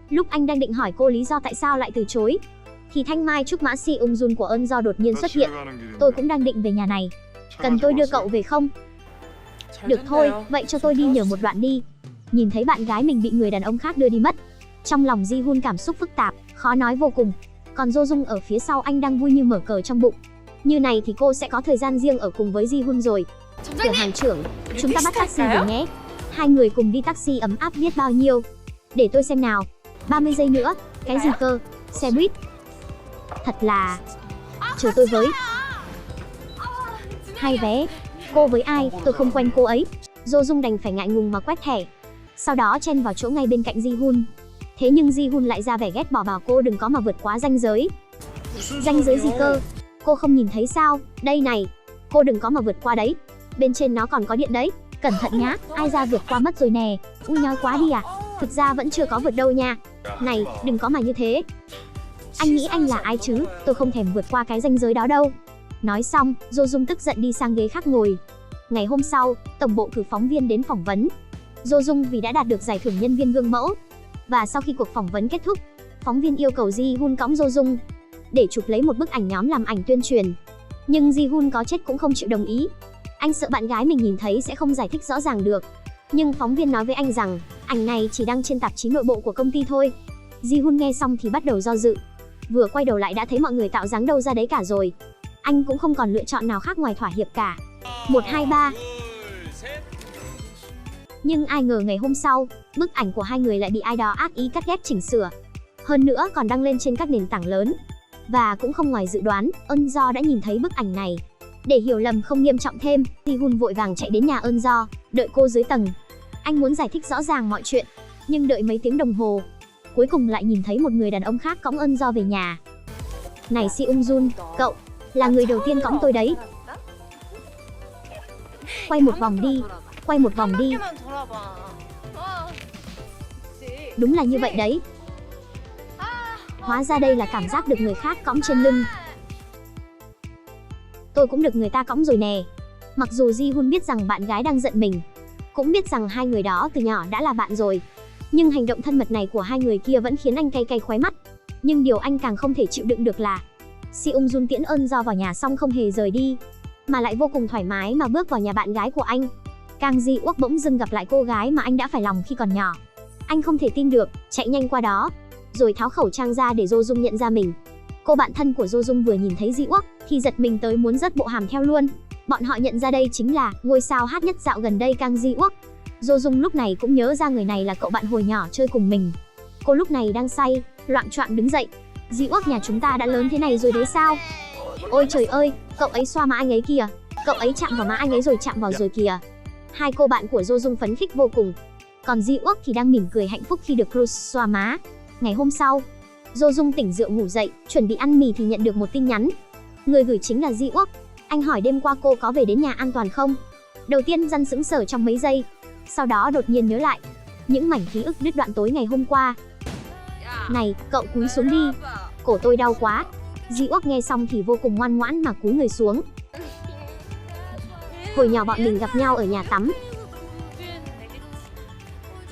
Lúc anh đang định hỏi cô lý do tại sao lại từ chối, thì thanh mai trúc mã Si ung jun của Eun Do đột nhiên xuất hiện. Tôi cũng đang định về nhà này, cần tôi đưa cậu về không? Được thôi, vậy cho tôi đi nhờ một đoạn đi. Nhìn thấy bạn gái mình bị người đàn ông khác đưa đi mất, trong lòng Ji-hun cảm xúc phức tạp, khó nói vô cùng. Còn Do Dung ở phía sau anh đang vui như mở cờ trong bụng. Như này thì cô sẽ có thời gian riêng ở cùng với Ji-hun rồi. Cửa hàng trưởng, chúng ta bắt taxi về nhé. Hai người cùng đi taxi ấm áp biết bao nhiêu. Để tôi xem nào. 30 giây nữa. Cái gì cơ? Xe buýt. Thật là... Chờ tôi với. 2 vé. Cô với ai? Tôi không quen cô ấy. Do Dung đành phải ngại ngùng mà quét thẻ. Sau đó chen vào chỗ ngay bên cạnh Ji-hun. Thế nhưng Ji-hun lại ra vẻ ghét bỏ bảo cô đừng có mà vượt quá ranh giới. Ranh giới gì cơ? Cô không nhìn thấy sao? Đây này. Cô đừng có mà vượt qua đấy. Bên trên nó còn có điện đấy. Cẩn thận nhá, ai ra vượt qua mất rồi nè. Ui nói quá đi à. Thực ra vẫn chưa có vượt đâu nha. Này, đừng có mà như thế. Anh nghĩ anh là ai chứ? Tôi không thèm vượt qua cái ranh giới đó đâu. Nói xong, Do Dung tức giận đi sang ghế khác ngồi. Ngày hôm sau, tổng bộ cử phóng viên đến phỏng vấn Do Dung vì đã đạt được giải thưởng nhân viên gương mẫu. Và sau khi cuộc phỏng vấn kết thúc, phóng viên yêu cầu Ji-hun cõng Do Dung để chụp lấy một bức ảnh nhóm làm ảnh tuyên truyền. Nhưng Ji-hun có chết cũng không chịu đồng ý. Anh sợ bạn gái mình nhìn thấy sẽ không giải thích rõ ràng được. Nhưng phóng viên nói với anh rằng ảnh này chỉ đăng trên tạp chí nội bộ của công ty thôi. Ji-hun nghe xong thì bắt đầu do dự. Vừa quay đầu lại đã thấy mọi người tạo dáng đâu ra đấy cả rồi. Anh cũng không còn lựa chọn nào khác ngoài thỏa hiệp cả. 1, 2, 3. Nhưng ai ngờ ngày hôm sau, bức ảnh của hai người lại bị ai đó ác ý cắt ghép chỉnh sửa. Hơn nữa còn đăng lên trên các nền tảng lớn. Và cũng không ngoài dự đoán, Eun Jo đã nhìn thấy bức ảnh này. Để hiểu lầm không nghiêm trọng thêm, Ji-hun vội vàng chạy đến nhà Eun Jo, đợi cô dưới tầng. Anh muốn giải thích rõ ràng mọi chuyện, nhưng đợi mấy tiếng đồng hồ, cuối cùng lại nhìn thấy một người đàn ông khác cõng Eun Jo về nhà. Này Si-eung-jun, cậu là người đầu tiên cõng tôi đấy. Quay một vòng đi, quay một vòng đi. Đúng là như vậy đấy. Hóa ra đây là cảm giác được người khác cõng trên lưng. Tôi cũng được người ta cõng rồi nè. Mặc dù Ji-hun biết rằng bạn gái đang giận mình, cũng biết rằng hai người đó từ nhỏ đã là bạn rồi, nhưng hành động thân mật này của hai người kia vẫn khiến anh cay cay khóe mắt. Nhưng điều anh càng không thể chịu đựng được là Si-eung-jun tiễn Eun Jo vào nhà xong không hề rời đi, mà lại vô cùng thoải mái mà bước vào nhà bạn gái của anh. Kang Ji-wook bỗng dưng gặp lại cô gái mà anh đã phải lòng khi còn nhỏ. Anh không thể tin được, chạy nhanh qua đó, rồi tháo khẩu trang ra để Do Dung nhận ra mình. Cô bạn thân của Do Dung vừa nhìn thấy Ji-wook thì giật mình tới muốn rớt bộ hàm theo luôn. Bọn họ nhận ra đây chính là ngôi sao hát nhất dạo gần đây Kang Ji-wook. Do Dung lúc này cũng nhớ ra người này là cậu bạn hồi nhỏ chơi cùng mình. Cô lúc này đang say, loạng choạng đứng dậy. Ji-wook nhà chúng ta đã lớn thế này rồi đấy sao? Ôi trời ơi, cậu ấy xoa má anh ấy kìa. Cậu ấy chạm vào má anh ấy rồi chạm vào rồi kìa. Hai cô bạn của Do Dung phấn khích vô cùng. Còn Ji-wook thì đang mỉm cười hạnh phúc khi được Cruise xoa má. Ngày hôm sau, Do Dung tỉnh rượu ngủ dậy, chuẩn bị ăn mì thì nhận được một tin nhắn. Người gửi chính là Ji-wook. Anh hỏi đêm qua cô có về đến nhà an toàn không? Đầu tiên Jun sững sờ trong mấy giây, sau đó đột nhiên nhớ lại những mảnh ký ức đứt đoạn tối ngày hôm qua. Này, cậu cúi xuống đi, cổ tôi đau quá. Ji-wook nghe xong thì vô cùng ngoan ngoãn mà cúi người xuống. Hồi nhỏ bọn mình gặp nhau ở nhà tắm.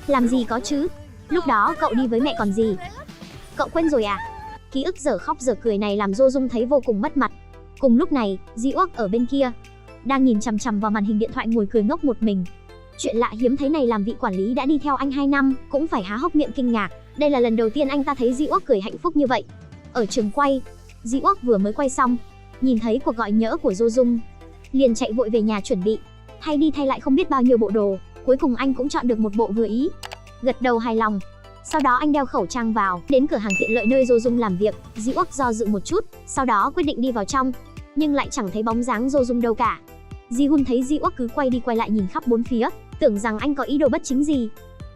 Làm gì có chứ, lúc đó cậu đi với mẹ còn gì. Cậu quên rồi à? Ký ức dở khóc dở cười này làm Do Dung thấy vô cùng mất mặt. Cùng lúc này, Ji-wook ở bên kia đang nhìn chằm chằm vào màn hình điện thoại ngồi cười ngốc một mình. Chuyện lạ hiếm thấy này làm vị quản lý đã đi theo anh 2 năm cũng phải há hốc miệng kinh ngạc. Đây là lần đầu tiên anh ta thấy Ji-wook cười hạnh phúc như vậy. Ở trường quay, Ji-wook vừa mới quay xong, nhìn thấy cuộc gọi nhỡ của Do Dung, liền chạy vội về nhà chuẩn bị, thay đi thay lại không biết bao nhiêu bộ đồ. Cuối cùng anh cũng chọn được một bộ vừa ý, gật đầu hài lòng. Sau đó anh đeo khẩu trang vào, đến cửa hàng tiện lợi nơi Do Dung làm việc. Ji-wook do dự một chút, sau đó quyết định đi vào trong, nhưng lại chẳng thấy bóng dáng Do Dung đâu cả. Ji-hun thấy Ji-wook cứ quay đi quay lại nhìn khắp bốn phía, tưởng rằng anh có ý đồ bất chính gì.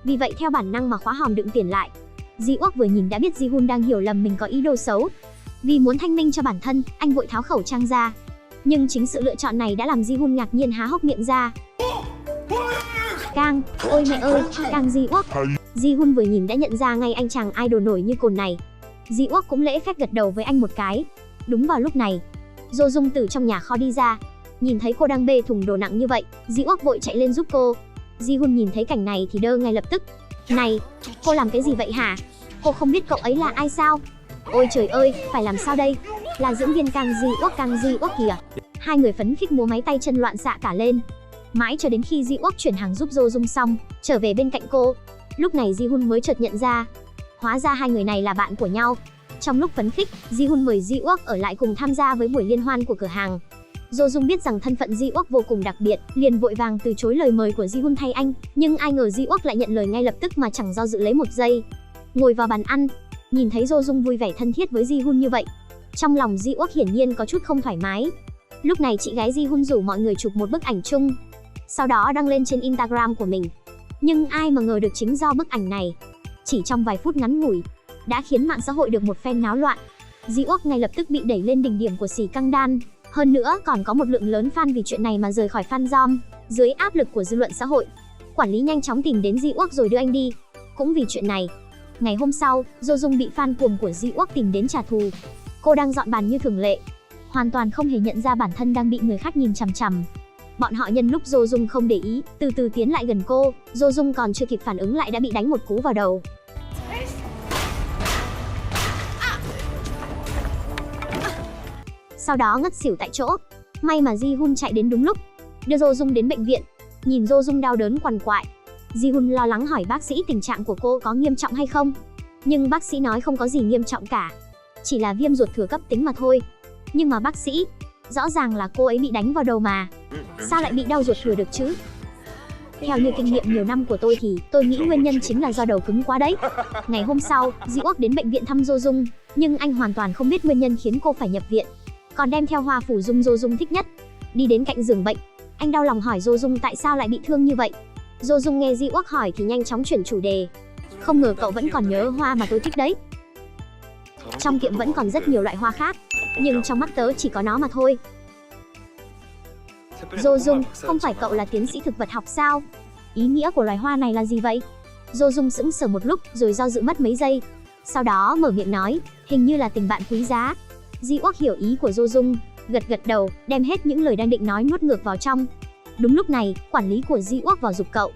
Vì vậy theo bản năng mà khóa hòm đựng tiền lại. Ji-wook vừa nhìn đã biết Ji-hun đang hiểu lầm mình có ý đồ xấu. Vì muốn thanh minh cho bản thân, anh vội tháo khẩu trang ra. Nhưng chính sự lựa chọn này đã làm Ji-hun ngạc nhiên há hốc miệng ra. Kang, ôi mẹ ơi, Kang Ji-wook. Ji-hun vừa nhìn đã nhận ra ngay anh chàng idol nổi như cồn này. Ji-wook cũng lễ phép gật đầu với anh một cái. Đúng vào lúc này, Do Dung từ trong nhà kho đi ra. Nhìn thấy cô đang bê thùng đồ nặng như vậy, Ji-wook vội chạy lên giúp cô. Ji-hun nhìn thấy cảnh này thì đơ ngay lập tức. Này, cô làm cái gì vậy hả? Cô không biết cậu ấy là ai sao? Ôi trời ơi, phải làm sao đây? Là diễn viên Kang Ji-wook kìa. Hai người phấn khích múa máy tay chân loạn xạ cả lên. Mãi cho đến khi Ji-wook chuyển hàng giúp Do Dung xong, trở về bên cạnh cô. Lúc này Ji-hun mới chợt nhận ra, hóa ra hai người này là bạn của nhau. Trong lúc phấn khích, Ji-hun mời Ji-wook ở lại cùng tham gia với buổi liên hoan của cửa hàng. Do Dung biết rằng thân phận Ji Wook vô cùng đặc biệt, liền vội vàng từ chối lời mời của Ji Hun thay anh, nhưng ai ngờ Ji Wook lại nhận lời ngay lập tức mà chẳng do dự lấy một giây. Ngồi vào bàn ăn, nhìn thấy Do Dung vui vẻ thân thiết với Ji Hun như vậy, trong lòng Ji Wook hiển nhiên có chút không thoải mái. Lúc này chị gái Ji Hun rủ mọi người chụp một bức ảnh chung, sau đó đăng lên trên Instagram của mình. Nhưng ai mà ngờ được chính do bức ảnh này, chỉ trong vài phút ngắn ngủi, đã khiến mạng xã hội được một phen náo loạn. Ji Wook ngay lập tức bị đẩy lên đỉnh điểm của xì căng đan. Hơn nữa còn có một lượng lớn fan vì chuyện này mà rời khỏi fanzone. Dưới áp lực của dư luận xã hội, quản lý nhanh chóng tìm đến Ji Wook rồi đưa anh đi. Cũng vì chuyện này, ngày hôm sau, Do Dung bị fan cuồng của Ji Wook tìm đến trả thù. Cô đang dọn bàn như thường lệ, hoàn toàn không hề nhận ra bản thân đang bị người khác nhìn chằm chằm. Bọn họ nhân lúc Do Dung không để ý, từ từ tiến lại gần cô. Do Dung còn chưa kịp phản ứng lại đã bị đánh một cú vào đầu. Sau đó ngất xỉu tại chỗ. May mà Ji Hun chạy đến đúng lúc, đưa Do Dung đến bệnh viện. Nhìn Do Dung đau đớn quằn quại, Ji Hun lo lắng hỏi bác sĩ tình trạng của cô có nghiêm trọng hay không. Nhưng bác sĩ nói không có gì nghiêm trọng cả, chỉ là viêm ruột thừa cấp tính mà thôi. Nhưng mà bác sĩ, rõ ràng là cô ấy bị đánh vào đầu mà, sao lại bị đau ruột thừa được chứ? Theo như kinh nghiệm nhiều năm của tôi thì tôi nghĩ nguyên nhân chính là do đầu cứng quá đấy. Ngày hôm sau, Ji Wook đến bệnh viện thăm Do Dung, nhưng anh hoàn toàn không biết nguyên nhân khiến cô phải nhập viện, còn đem theo hoa phủ dung Do Dung thích nhất. Đi đến cạnh giường bệnh, anh đau lòng hỏi Do Dung tại sao lại bị thương như vậy. Do Dung nghe Ji Wook hỏi thì nhanh chóng chuyển chủ đề. Không ngờ cậu vẫn còn nhớ hoa mà tôi thích đấy. Trong tiệm vẫn còn rất nhiều loại hoa khác, nhưng trong mắt tớ chỉ có nó mà thôi. Do Dung, không phải cậu là tiến sĩ thực vật học sao? Ý nghĩa của loài hoa này là gì vậy? Do Dung sững sờ một lúc rồi do dự mất mấy giây. Sau đó mở miệng nói, hình như là tình bạn quý giá. Ji Wook hiểu ý của Do Dung, gật đầu, đem hết những lời đang định nói nuốt ngược vào trong. Đúng lúc này, quản lý của Ji Wook vào giục cậu.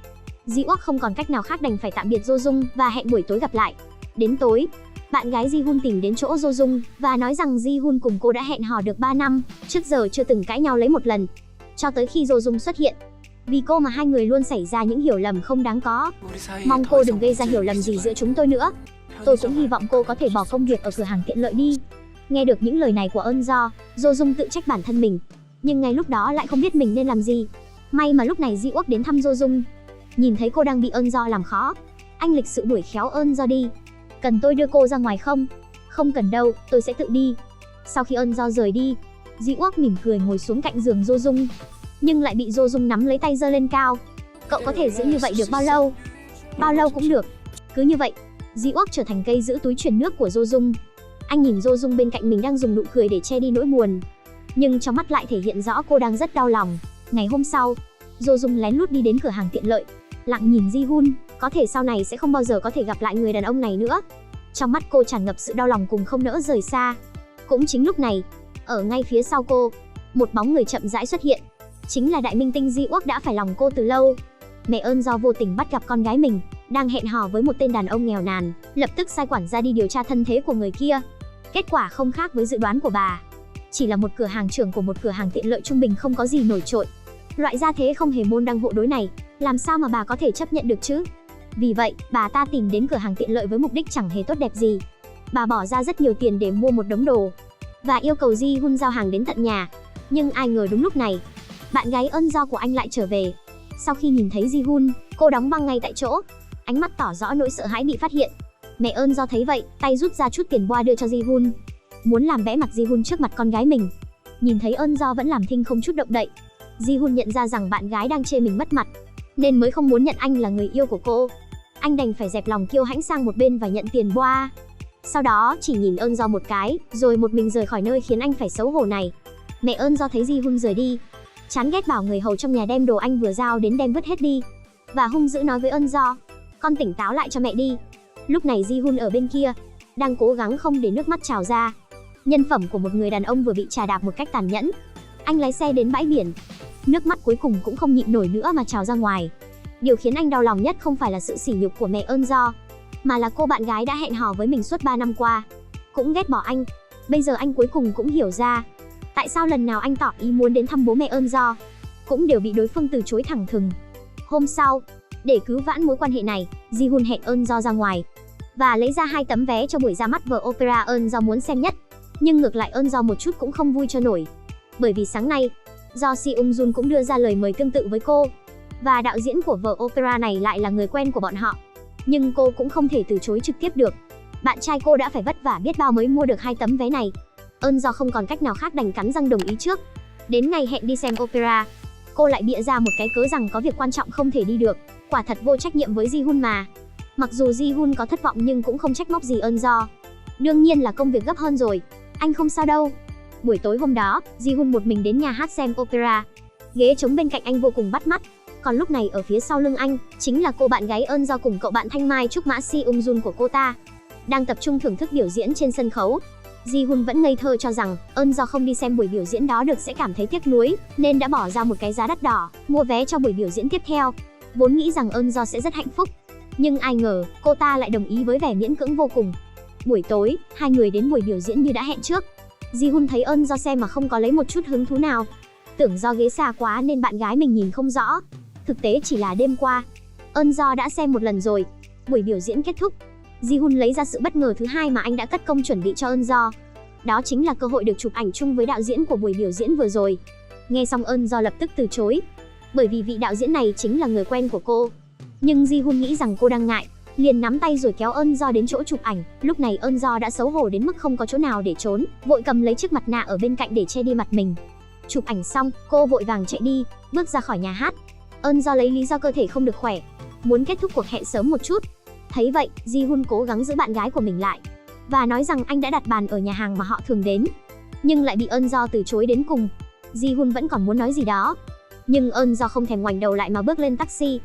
Ji Wook không còn cách nào khác đành phải tạm biệt Do Dung và hẹn buổi tối gặp lại. Đến tối, bạn gái Ji Hun tìm đến chỗ Do Dung và nói rằng Ji Hun cùng cô đã hẹn hò được 3 năm, trước giờ chưa từng cãi nhau lấy một lần, cho tới khi Do Dung xuất hiện. Vì cô mà hai người luôn xảy ra những hiểu lầm không đáng có. Mong cô đừng gây ra hiểu lầm gì giữa chúng tôi nữa. Tôi cũng hy vọng cô có thể bỏ công việc ở cửa hàng tiện lợi đi. Nghe được những lời này của Do Dung tự trách bản thân mình, nhưng ngay lúc đó lại không biết mình nên làm gì. May mà lúc này Ji Wook đến thăm Do Dung, nhìn thấy cô đang bị Do làm khó, anh lịch sự đuổi khéo Do đi. Cần tôi đưa cô ra ngoài không? Không cần đâu, tôi sẽ tự đi. Sau khi Do rời đi, Ji Wook mỉm cười ngồi xuống cạnh giường Do Dung, nhưng lại bị Do Dung nắm lấy tay giơ lên cao. Cậu có thể giữ như vậy được bao lâu? Bao lâu cũng được. Cứ như vậy, Ji Wook trở thành cây giữ túi truyền nước của Do Dung. Anh nhìn Do Dung bên cạnh mình đang dùng nụ cười để che đi nỗi buồn, nhưng trong mắt lại thể hiện rõ cô đang rất đau lòng. Ngày hôm sau, Do Dung lén lút đi đến cửa hàng tiện lợi, lặng nhìn Ji Hun, có thể sau này sẽ không bao giờ có thể gặp lại người đàn ông này nữa. Trong mắt cô tràn ngập sự đau lòng cùng không nỡ rời xa. Cũng chính lúc này, ở ngay phía sau cô, một bóng người chậm rãi xuất hiện. Chính là đại minh tinh Ji Wook đã phải lòng cô từ lâu. Mẹ Do vô tình bắt gặp con gái mình đang hẹn hò với một tên đàn ông nghèo nàn, lập tức sai quản gia đi điều tra thân thế của người kia. Kết quả không khác với dự đoán của bà, chỉ là một cửa hàng trưởng của một cửa hàng tiện lợi trung bình không có gì nổi trội. Loại gia thế không hề môn đăng hộ đối này, làm sao mà bà có thể chấp nhận được chứ? Vì vậy, bà ta tìm đến cửa hàng tiện lợi với mục đích chẳng hề tốt đẹp gì. Bà bỏ ra rất nhiều tiền để mua một đống đồ và yêu cầu Ji Hun giao hàng đến tận nhà. Nhưng ai ngờ đúng lúc này, bạn gái Do của anh lại trở về. Sau khi nhìn thấy Ji Hun, cô đóng băng ngay tại chỗ, ánh mắt tỏ rõ nỗi sợ hãi bị phát hiện. Mẹ Do thấy vậy, tay rút ra chút tiền boa đưa cho Ji Hun, muốn làm bẽ mặt Ji Hun trước mặt con gái mình. Nhìn thấy Do vẫn làm thinh không chút động đậy, Ji Hun nhận ra rằng bạn gái đang chê mình mất mặt, nên mới không muốn nhận anh là người yêu của cô. Anh đành phải dẹp lòng kiêu hãnh sang một bên và nhận tiền boa. Sau đó chỉ nhìn Do một cái, rồi một mình rời khỏi nơi khiến anh phải xấu hổ này. Mẹ Do thấy Ji Hun rời đi, chán ghét bảo người hầu trong nhà đem đồ anh vừa giao đến đem vứt hết đi, và hung dữ nói với Do, con tỉnh táo lại cho mẹ đi. Lúc này Ji Hun ở bên kia, đang cố gắng không để nước mắt trào ra. Nhân phẩm của một người đàn ông vừa bị chà đạp một cách tàn nhẫn. Anh lái xe đến bãi biển, nước mắt cuối cùng cũng không nhịn nổi nữa mà trào ra ngoài. Điều khiến anh đau lòng nhất không phải là sự sỉ nhục của mẹ Do, mà là cô bạn gái đã hẹn hò với mình suốt 3 năm qua, cũng ghét bỏ anh. Bây giờ anh cuối cùng cũng hiểu ra, tại sao lần nào anh tỏ ý muốn đến thăm bố mẹ Do, cũng đều bị đối phương từ chối thẳng thừng. Hôm sau, để cứu vãn mối quan hệ này, Ji Hun hẹn Do ra ngoài và lấy ra 2 tấm vé cho buổi ra mắt vở opera Do muốn xem nhất. Nhưng ngược lại Do một chút cũng không vui cho nổi. Bởi vì sáng nay, do Seung Jun cũng đưa ra lời mời tương tự với cô, và đạo diễn của vở opera này lại là người quen của bọn họ. Nhưng cô cũng không thể từ chối trực tiếp được. Bạn trai cô đã phải vất vả biết bao mới mua được 2 tấm vé này. Do không còn cách nào khác đành cắn răng đồng ý trước. Đến ngày hẹn đi xem opera, cô lại bịa ra một cái cớ rằng có việc quan trọng không thể đi được. Quả thật vô trách nhiệm với Ji-hun mà. Mặc dù Ji-hun có thất vọng nhưng cũng không trách móc gì Do. Đương nhiên là công việc gấp hơn rồi. Anh không sao đâu. Buổi tối hôm đó, Ji-hun một mình đến nhà hát xem opera. Ghế trống bên cạnh anh vô cùng bắt mắt. Còn lúc này ở phía sau lưng anh, chính là cô bạn gái Do cùng cậu bạn thanh mai trúc mã Seung Jun của cô ta, đang tập trung thưởng thức biểu diễn trên sân khấu. Ji-hun vẫn ngây thơ cho rằng Do không đi xem buổi biểu diễn đó được sẽ cảm thấy tiếc nuối, nên đã bỏ ra một cái giá đắt đỏ, mua vé cho buổi biểu diễn tiếp theo. Vốn nghĩ rằng Do sẽ rất hạnh phúc, nhưng ai ngờ cô ta lại đồng ý với vẻ miễn cưỡng vô cùng. Buổi tối, hai người đến buổi biểu diễn như đã hẹn trước. Ji-hun thấy Do xem mà không có lấy một chút hứng thú nào. Tưởng do ghế xa quá nên bạn gái mình nhìn không rõ. Thực tế chỉ là đêm qua, Do đã xem một lần rồi. Buổi biểu diễn kết thúc, Ji-hun lấy ra sự bất ngờ thứ hai mà anh đã cất công chuẩn bị cho Do. Đó chính là cơ hội được chụp ảnh chung với đạo diễn của buổi biểu diễn vừa rồi. Nghe xong Do lập tức từ chối, bởi vì vị đạo diễn này chính là người quen của cô. Nhưng Ji-hun nghĩ rằng cô đang ngại, liền nắm tay rồi kéo Do đến chỗ chụp ảnh. Lúc này Do đã xấu hổ đến mức không có chỗ nào để trốn, vội cầm lấy chiếc mặt nạ ở bên cạnh để che đi mặt mình. Chụp ảnh xong, cô vội vàng chạy đi, bước ra khỏi nhà hát. Do lấy lý do cơ thể không được khỏe, muốn kết thúc cuộc hẹn sớm một chút. Thấy vậy, Ji-hun cố gắng giữ bạn gái của mình lại và nói rằng anh đã đặt bàn ở nhà hàng mà họ thường đến, nhưng lại bị Do từ chối đến cùng. Ji-hun vẫn còn muốn nói gì đó, nhưng Do không thèm ngoảnh đầu lại mà bước lên taxi.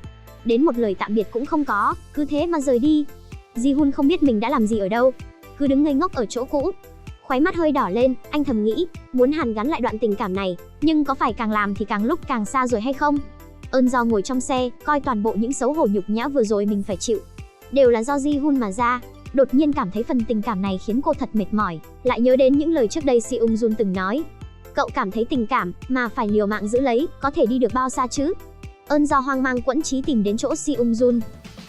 Đến một lời tạm biệt cũng không có, cứ thế mà rời đi. Ji-hun không biết mình đã làm gì ở đâu, cứ đứng ngây ngốc ở chỗ cũ. Khóe mắt hơi đỏ lên, anh thầm nghĩ, muốn hàn gắn lại đoạn tình cảm này, nhưng có phải càng làm thì càng lúc càng xa rồi hay không? Do ngồi trong xe, coi toàn bộ những xấu hổ nhục nhã vừa rồi mình phải chịu đều là do Ji-hun mà ra. Đột nhiên cảm thấy phần tình cảm này khiến cô thật mệt mỏi, lại nhớ đến những lời trước đây Seung Jun từng nói. Cậu cảm thấy tình cảm mà phải liều mạng giữ lấy, có thể đi được bao xa chứ? Do hoang mang quẫn trí tìm đến chỗ Seung Jun,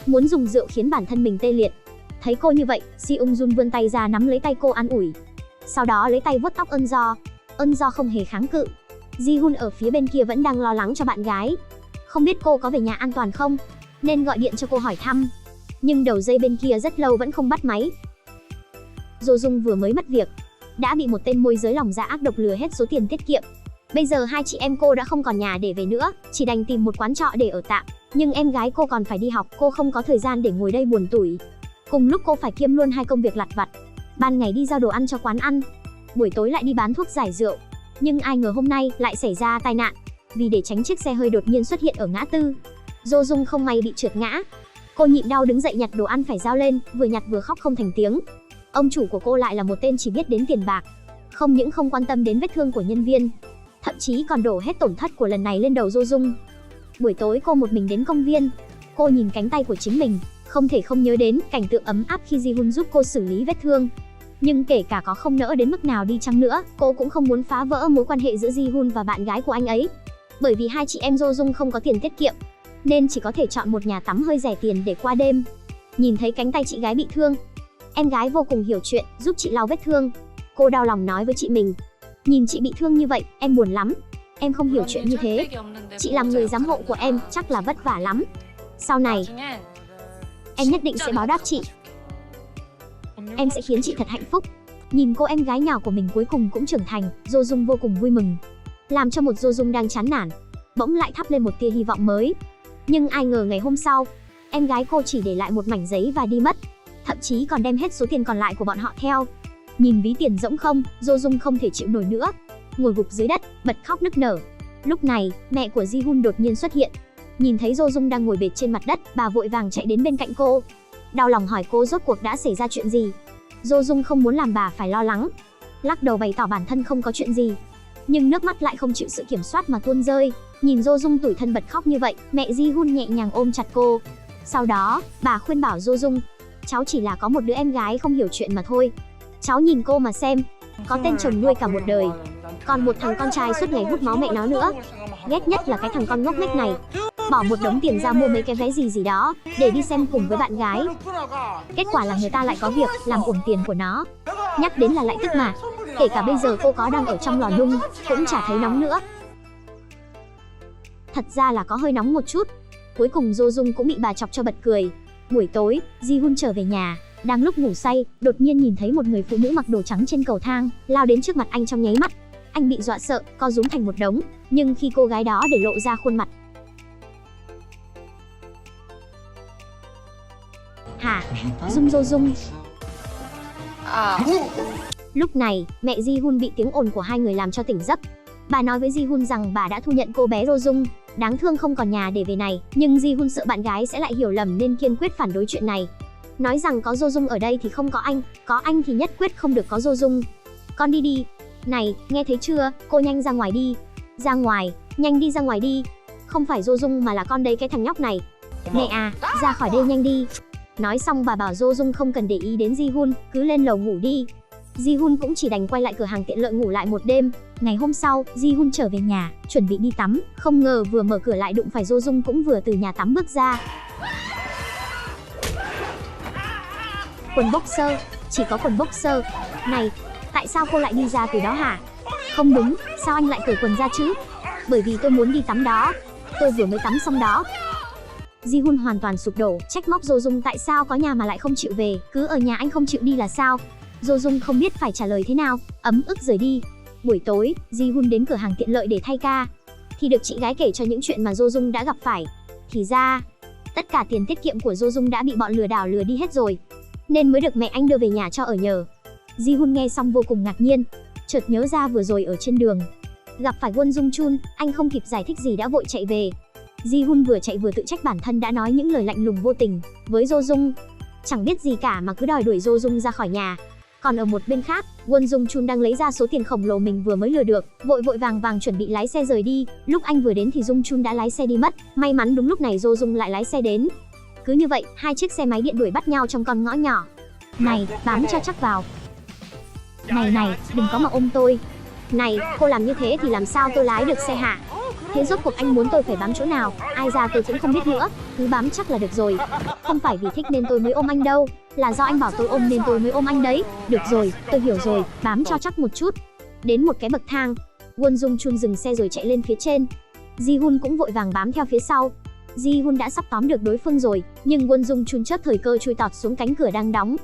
muốn dùng rượu khiến bản thân mình tê liệt. Thấy cô như vậy, Seung Jun vươn tay ra nắm lấy tay cô an ủi. Sau đó lấy tay vuốt tóc Do không hề kháng cự. Ji-hun ở phía bên kia vẫn đang lo lắng cho bạn gái, không biết cô có về nhà an toàn không, nên gọi điện cho cô hỏi thăm. Nhưng đầu dây bên kia rất lâu vẫn không bắt máy. Jo Dung vừa mới mất việc, đã bị một tên môi giới lòng dạ ác độc lừa hết số tiền tiết kiệm. Bây giờ hai chị em cô đã không còn nhà để về nữa, chỉ đành tìm một quán trọ để ở tạm. Nhưng em gái cô còn phải đi học, cô không có thời gian để ngồi đây buồn tủi. Cùng lúc cô phải kiêm luôn 2 công việc lặt vặt. Ban ngày đi giao đồ ăn cho quán ăn, buổi tối lại đi bán thuốc giải rượu. Nhưng ai ngờ hôm nay lại xảy ra tai nạn. Vì để tránh chiếc xe hơi đột nhiên xuất hiện ở ngã tư, Jo Dung không may bị trượt ngã. Cô nhịn đau đứng dậy nhặt đồ ăn phải giao lên, vừa nhặt vừa khóc không thành tiếng. Ông chủ của cô lại là một tên chỉ biết đến tiền bạc, không những không quan tâm đến vết thương của nhân viên, thậm chí còn đổ hết tổn thất của lần này lên đầu Jo Dung. Buổi tối cô một mình đến công viên, cô nhìn cánh tay của chính mình, không thể không nhớ đến cảnh tượng ấm áp khi Ji-hun giúp cô xử lý vết thương. Nhưng kể cả có không nỡ đến mức nào đi chăng nữa, cô cũng không muốn phá vỡ mối quan hệ giữa Ji-hun và bạn gái của anh ấy. Bởi vì hai chị em Jo Dung không có tiền tiết kiệm, nên chỉ có thể chọn một nhà tắm hơi rẻ tiền để qua đêm. Nhìn thấy cánh tay chị gái bị thương, em gái vô cùng hiểu chuyện, giúp chị lau vết thương. Cô đau lòng nói với chị mình, nhìn chị bị thương như vậy, em buồn lắm. Em không hiểu chuyện như thế. Chị làm người giám hộ của em, chắc là vất vả lắm. Sau này, em nhất định sẽ báo đáp chị. Em sẽ khiến chị thật hạnh phúc. Nhìn cô em gái nhỏ của mình cuối cùng cũng trưởng thành, Jo Dung vô cùng vui mừng, làm cho một Jo Dung đang chán nản bỗng lại thắp lên một tia hy vọng mới. Nhưng ai ngờ ngày hôm sau, em gái cô chỉ để lại một mảnh giấy và đi mất, thậm chí còn đem hết số tiền còn lại của bọn họ theo. Nhìn ví tiền rỗng không, Jo Dung không thể chịu nổi nữa, ngồi gục dưới đất, bật khóc nức nở. Lúc này, mẹ của Ji-hun đột nhiên xuất hiện. Nhìn thấy Jo Dung đang ngồi bệt trên mặt đất, bà vội vàng chạy đến bên cạnh cô, đau lòng hỏi cô rốt cuộc đã xảy ra chuyện gì. Jo Dung không muốn làm bà phải lo lắng, lắc đầu bày tỏ bản thân không có chuyện gì. Nhưng nước mắt lại không chịu sự kiểm soát mà tuôn rơi. Nhìn Jo Dung tủi thân bật khóc như vậy, mẹ Ji-hun nhẹ nhàng ôm chặt cô. Sau đó, bà khuyên bảo Jo Dung, cháu chỉ là có một đứa em gái không hiểu chuyện mà thôi. Cháu nhìn cô mà xem, có tên chồng nuôi cả một đời, còn một thằng con trai suốt ngày hút máu mẹ nó nữa. Ghét nhất là cái thằng con ngốc nghếch này, bỏ một đống tiền ra mua mấy cái vé gì đó để đi xem cùng với bạn gái. Kết quả là người ta lại có việc làm uổng tiền của nó. Nhắc đến là lại tức mà. Kể cả bây giờ cô có đang ở trong lò nung, cũng chả thấy nóng nữa. Thật ra là có hơi nóng một chút. Cuối cùng Jo Dung cũng bị bà chọc cho bật cười. Buổi tối, Ji-hun trở về nhà, đang lúc ngủ say, đột nhiên nhìn thấy một người phụ nữ mặc đồ trắng trên cầu thang, lao đến trước mặt anh trong nháy mắt. Anh bị dọa sợ, co rúm thành một đống, nhưng khi cô gái đó để lộ ra khuôn mặt. Hả? Jo Dung. Lúc này, mẹ Ji-hun bị tiếng ồn của hai người làm cho tỉnh giấc. Bà nói với Ji-hun rằng bà đã thu nhận cô bé Jo Dung, đáng thương không còn nhà để về này, nhưng Ji-hun sợ bạn gái sẽ lại hiểu lầm nên kiên quyết phản đối chuyện này. Nói rằng có Jo Dung ở đây thì không có anh thì nhất quyết không được có Jo Dung. Con đi đi. Này, nghe thấy chưa, cô nhanh ra ngoài đi. Ra ngoài, nhanh đi ra ngoài đi. Không phải Jo Dung mà là con đấy cái thằng nhóc này. Mẹ à, ra khỏi đây nhanh đi. Nói xong bà bảo Jo Dung không cần để ý đến Ji-hun, cứ lên lầu ngủ đi. Ji-hun cũng chỉ đành quay lại cửa hàng tiện lợi ngủ lại một đêm. Ngày hôm sau, Ji-hun trở về nhà, chuẩn bị đi tắm, không ngờ vừa mở cửa lại đụng phải Jo Dung cũng vừa từ nhà tắm bước ra. Quần boxer, chỉ có quần boxer. Này, tại sao cô lại đi ra từ đó hả? Không đúng, sao anh lại cởi quần ra chứ? Bởi vì tôi muốn đi tắm đó. Tôi vừa mới tắm xong đó. Ji-hun hoàn toàn sụp đổ, trách móc Jo Dung tại sao có nhà mà lại không chịu về, cứ ở nhà anh không chịu đi là sao? Jo Dung không biết phải trả lời thế nào, ấm ức rời đi. Buổi tối, Ji-hun đến cửa hàng tiện lợi để thay ca, thì được chị gái kể cho những chuyện mà Jo Dung đã gặp phải. Thì ra, tất cả tiền tiết kiệm của Jo Dung đã bị bọn lừa đảo lừa đi hết rồi, nên mới được mẹ anh đưa về nhà cho ở nhờ. Ji-hun nghe xong vô cùng ngạc nhiên, chợt nhớ ra vừa rồi ở trên đường gặp phải Won Jung Chun, anh không kịp giải thích gì đã vội chạy về. Ji-hun vừa chạy vừa tự trách bản thân đã nói những lời lạnh lùng vô tình với Jo Dung, chẳng biết gì cả mà cứ đòi đuổi Jo Dung ra khỏi nhà. Còn ở một bên khác, Won Jung Chun đang lấy ra số tiền khổng lồ mình vừa mới lừa được, vội vàng chuẩn bị lái xe rời đi. Lúc anh vừa đến thì Jung Chun đã lái xe đi mất, may mắn đúng lúc này Jo Dung lại lái xe đến. Cứ như vậy, hai chiếc xe máy điện đuổi bắt nhau trong con ngõ nhỏ. Này, bám cho chắc vào. Này, đừng có mà ôm tôi. Này, cô làm như thế thì làm sao tôi lái được xe hả? Thế rốt cuộc anh muốn tôi phải bám chỗ nào? Ai ra tôi cũng không biết nữa, cứ bám chắc là được rồi. Không phải vì thích nên tôi mới ôm anh đâu, là do anh bảo tôi ôm nên tôi mới ôm anh đấy. Được rồi, tôi hiểu rồi, bám cho chắc một chút. Đến một cái bậc thang, Won Jung Chun dừng xe rồi chạy lên phía trên. Ji-hun cũng vội vàng bám theo phía sau. Ji-hun đã sắp tóm được đối phương rồi, nhưng Won Jung Chun chớp thời cơ chui tọt xuống cánh cửa đang đóng.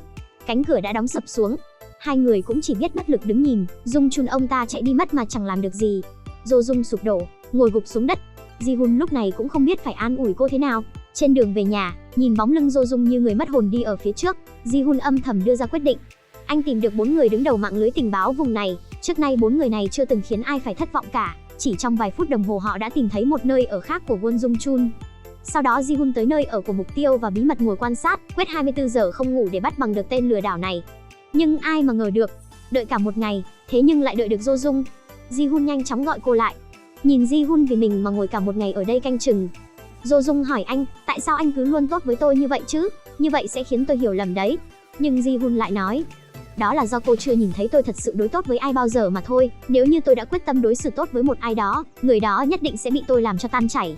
Cánh cửa đã đóng sập xuống. Hai người cũng chỉ biết bất lực đứng nhìn. Jung Chun ông ta chạy đi mất mà chẳng làm được gì. Jo Dung sụp đổ, ngồi gục xuống đất. Ji-hun lúc này cũng không biết phải an ủi cô thế nào. Trên đường về nhà, nhìn bóng lưng Jo Dung như người mất hồn đi ở phía trước, Ji-hun âm thầm đưa ra quyết định. Anh tìm được 4 người đứng đầu mạng lưới tình báo vùng này. Trước nay 4 người này chưa từng khiến ai phải thất vọng cả. Chỉ trong vài phút đồng hồ họ đã tìm thấy một nơi ở khác của Won Jung Chun. Sau đó Ji-hun tới nơi ở của mục tiêu và bí mật ngồi quan sát, quyết 24 giờ không ngủ để bắt bằng được tên lừa đảo này. Nhưng ai mà ngờ được, đợi cả một ngày, thế nhưng lại đợi được Jo Dung. Ji-hun nhanh chóng gọi cô lại. Nhìn Ji-hun vì mình mà ngồi cả một ngày ở đây canh chừng. Jo Dung hỏi anh, tại sao anh cứ luôn tốt với tôi như vậy chứ? Như vậy sẽ khiến tôi hiểu lầm đấy. Nhưng Ji-hun lại nói, đó là do cô chưa nhìn thấy tôi thật sự đối tốt với ai bao giờ mà thôi. Nếu như tôi đã quyết tâm đối xử tốt với một ai đó, người đó nhất định sẽ bị tôi làm cho tan chảy.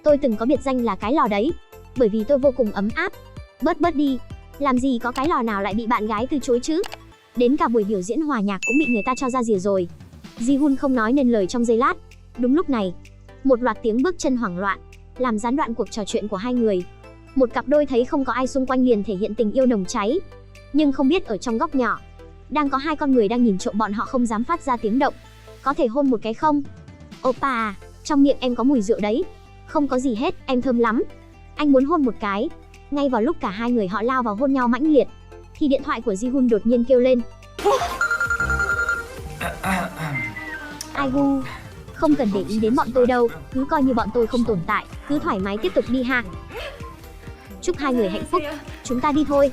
Tôi từng có biệt danh là cái lò đấy, bởi vì tôi vô cùng ấm áp. Bớt đi, làm gì có cái lò nào lại bị bạn gái từ chối chứ? Đến cả buổi biểu diễn hòa nhạc cũng bị người ta cho ra rìa rồi. Ji-hun không nói nên lời trong giây lát. Đúng lúc này, một loạt tiếng bước chân hoảng loạn làm gián đoạn cuộc trò chuyện của hai người. Một cặp đôi thấy không có ai xung quanh liền thể hiện tình yêu nồng cháy. Nhưng không biết ở trong góc nhỏ, đang có hai con người đang nhìn trộm bọn họ không dám phát ra tiếng động. Có thể hôn một cái không? Oppa à, trong miệng em có mùi rượu đấy. Không có gì hết, em thơm lắm. Anh muốn hôn một cái. Ngay vào lúc cả hai người họ lao vào hôn nhau mãnh liệt, thì điện thoại của Ji-hun đột nhiên kêu lên. Ai gu, không cần để ý đến bọn tôi đâu, cứ coi như bọn tôi không tồn tại, cứ thoải mái tiếp tục đi ha. Chúc hai người hạnh phúc, chúng ta đi thôi.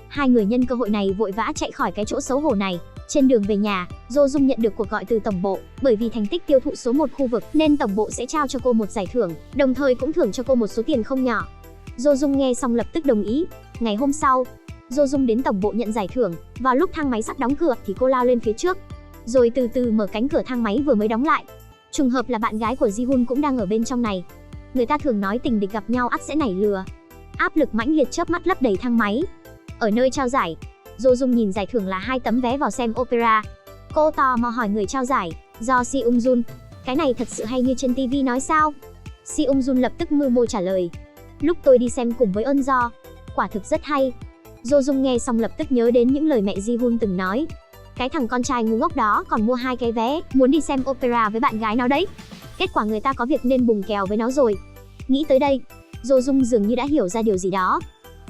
Hai người nhân cơ hội này vội vã chạy khỏi cái chỗ xấu hổ này. Trên đường về nhà, Jo Dung nhận được cuộc gọi từ tổng bộ, bởi vì thành tích tiêu thụ số 1 khu vực nên tổng bộ sẽ trao cho cô một giải thưởng, đồng thời cũng thưởng cho cô một số tiền không nhỏ. Jo Dung nghe xong lập tức đồng ý. Ngày hôm sau, Jo Dung đến tổng bộ nhận giải thưởng. Vào lúc thang máy sắp đóng cửa thì cô lao lên phía trước, rồi từ từ mở cánh cửa thang máy vừa mới đóng lại. Trùng hợp là bạn gái của Ji-hun cũng đang ở bên trong này. Người ta thường nói tình địch gặp nhau ắt sẽ nảy lừa. Áp lực mãnh liệt chớp mắt lấp đầy thang máy. Ở nơi trao giải, Jo Dung nhìn giải thưởng là 2 tấm vé vào xem opera. Cô tò mò hỏi người trao giải, do Si Ung Jun. Cái này thật sự hay như trên TV nói sao? Si Ung Jun lập tức mưu mô trả lời. Lúc tôi đi xem cùng với Eun Jo, quả thực rất hay. Jo Dung nghe xong lập tức nhớ đến những lời mẹ Ji Hun từng nói. Cái thằng con trai ngu ngốc đó còn mua 2 cái vé, muốn đi xem opera với bạn gái nó đấy. Kết quả người ta có việc nên bùng kèo với nó rồi. Nghĩ tới đây, Jo Dung dường như đã hiểu ra điều gì đó.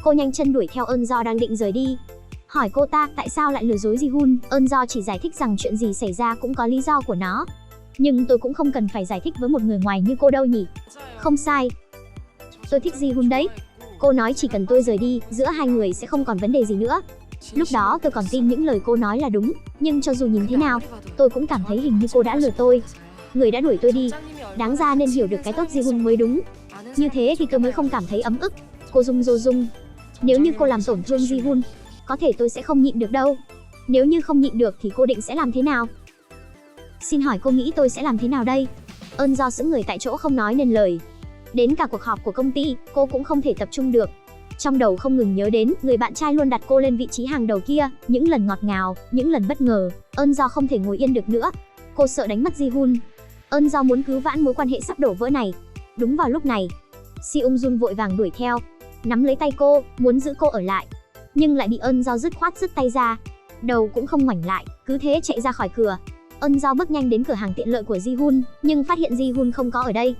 Cô nhanh chân đuổi theo Eun Jo đang định rời đi. Hỏi cô ta tại sao lại lừa dối Ji Hun. Eun Jo chỉ giải thích rằng chuyện gì xảy ra cũng có lý do của nó. Nhưng tôi cũng không cần phải giải thích với một người ngoài như cô đâu nhỉ. Không sai, tôi thích Ji Hun đấy. Cô nói chỉ cần tôi rời đi, giữa hai người sẽ không còn vấn đề gì nữa. Lúc đó tôi còn tin những lời cô nói là đúng. Nhưng cho dù nhìn thế nào, tôi cũng cảm thấy hình như cô đã lừa tôi. Người đã đuổi tôi đi, đáng ra nên hiểu được cái tốt Ji Hun mới đúng. Như thế thì tôi mới không cảm thấy ấm ức. Cô Jo Dung, nếu như cô làm tổn thương Ji Hun, có thể tôi sẽ không nhịn được đâu. Nếu như không nhịn được thì cô định sẽ làm thế nào? Xin hỏi cô nghĩ tôi sẽ làm thế nào đây? Eun Jo sững người tại chỗ không nói nên lời. Đến cả cuộc họp của công ty, cô cũng không thể tập trung được. Trong đầu không ngừng nhớ đến người bạn trai luôn đặt cô lên vị trí hàng đầu kia, những lần ngọt ngào, những lần bất ngờ. Eun Jo không thể ngồi yên được nữa. Cô sợ đánh mất Ji Hun. Eun Jo muốn cứu vãn mối quan hệ sắp đổ vỡ này. Đúng vào lúc này, Si Ung Jun vội vàng đuổi theo, nắm lấy tay cô, muốn giữ cô ở lại, nhưng lại bị Eun Jo dứt khoát dứt tay ra. Đầu cũng không ngoảnh lại, cứ thế chạy ra khỏi cửa. Eun Jo bước nhanh đến cửa hàng tiện lợi của Ji Hun, nhưng phát hiện Ji Hun không có ở đây.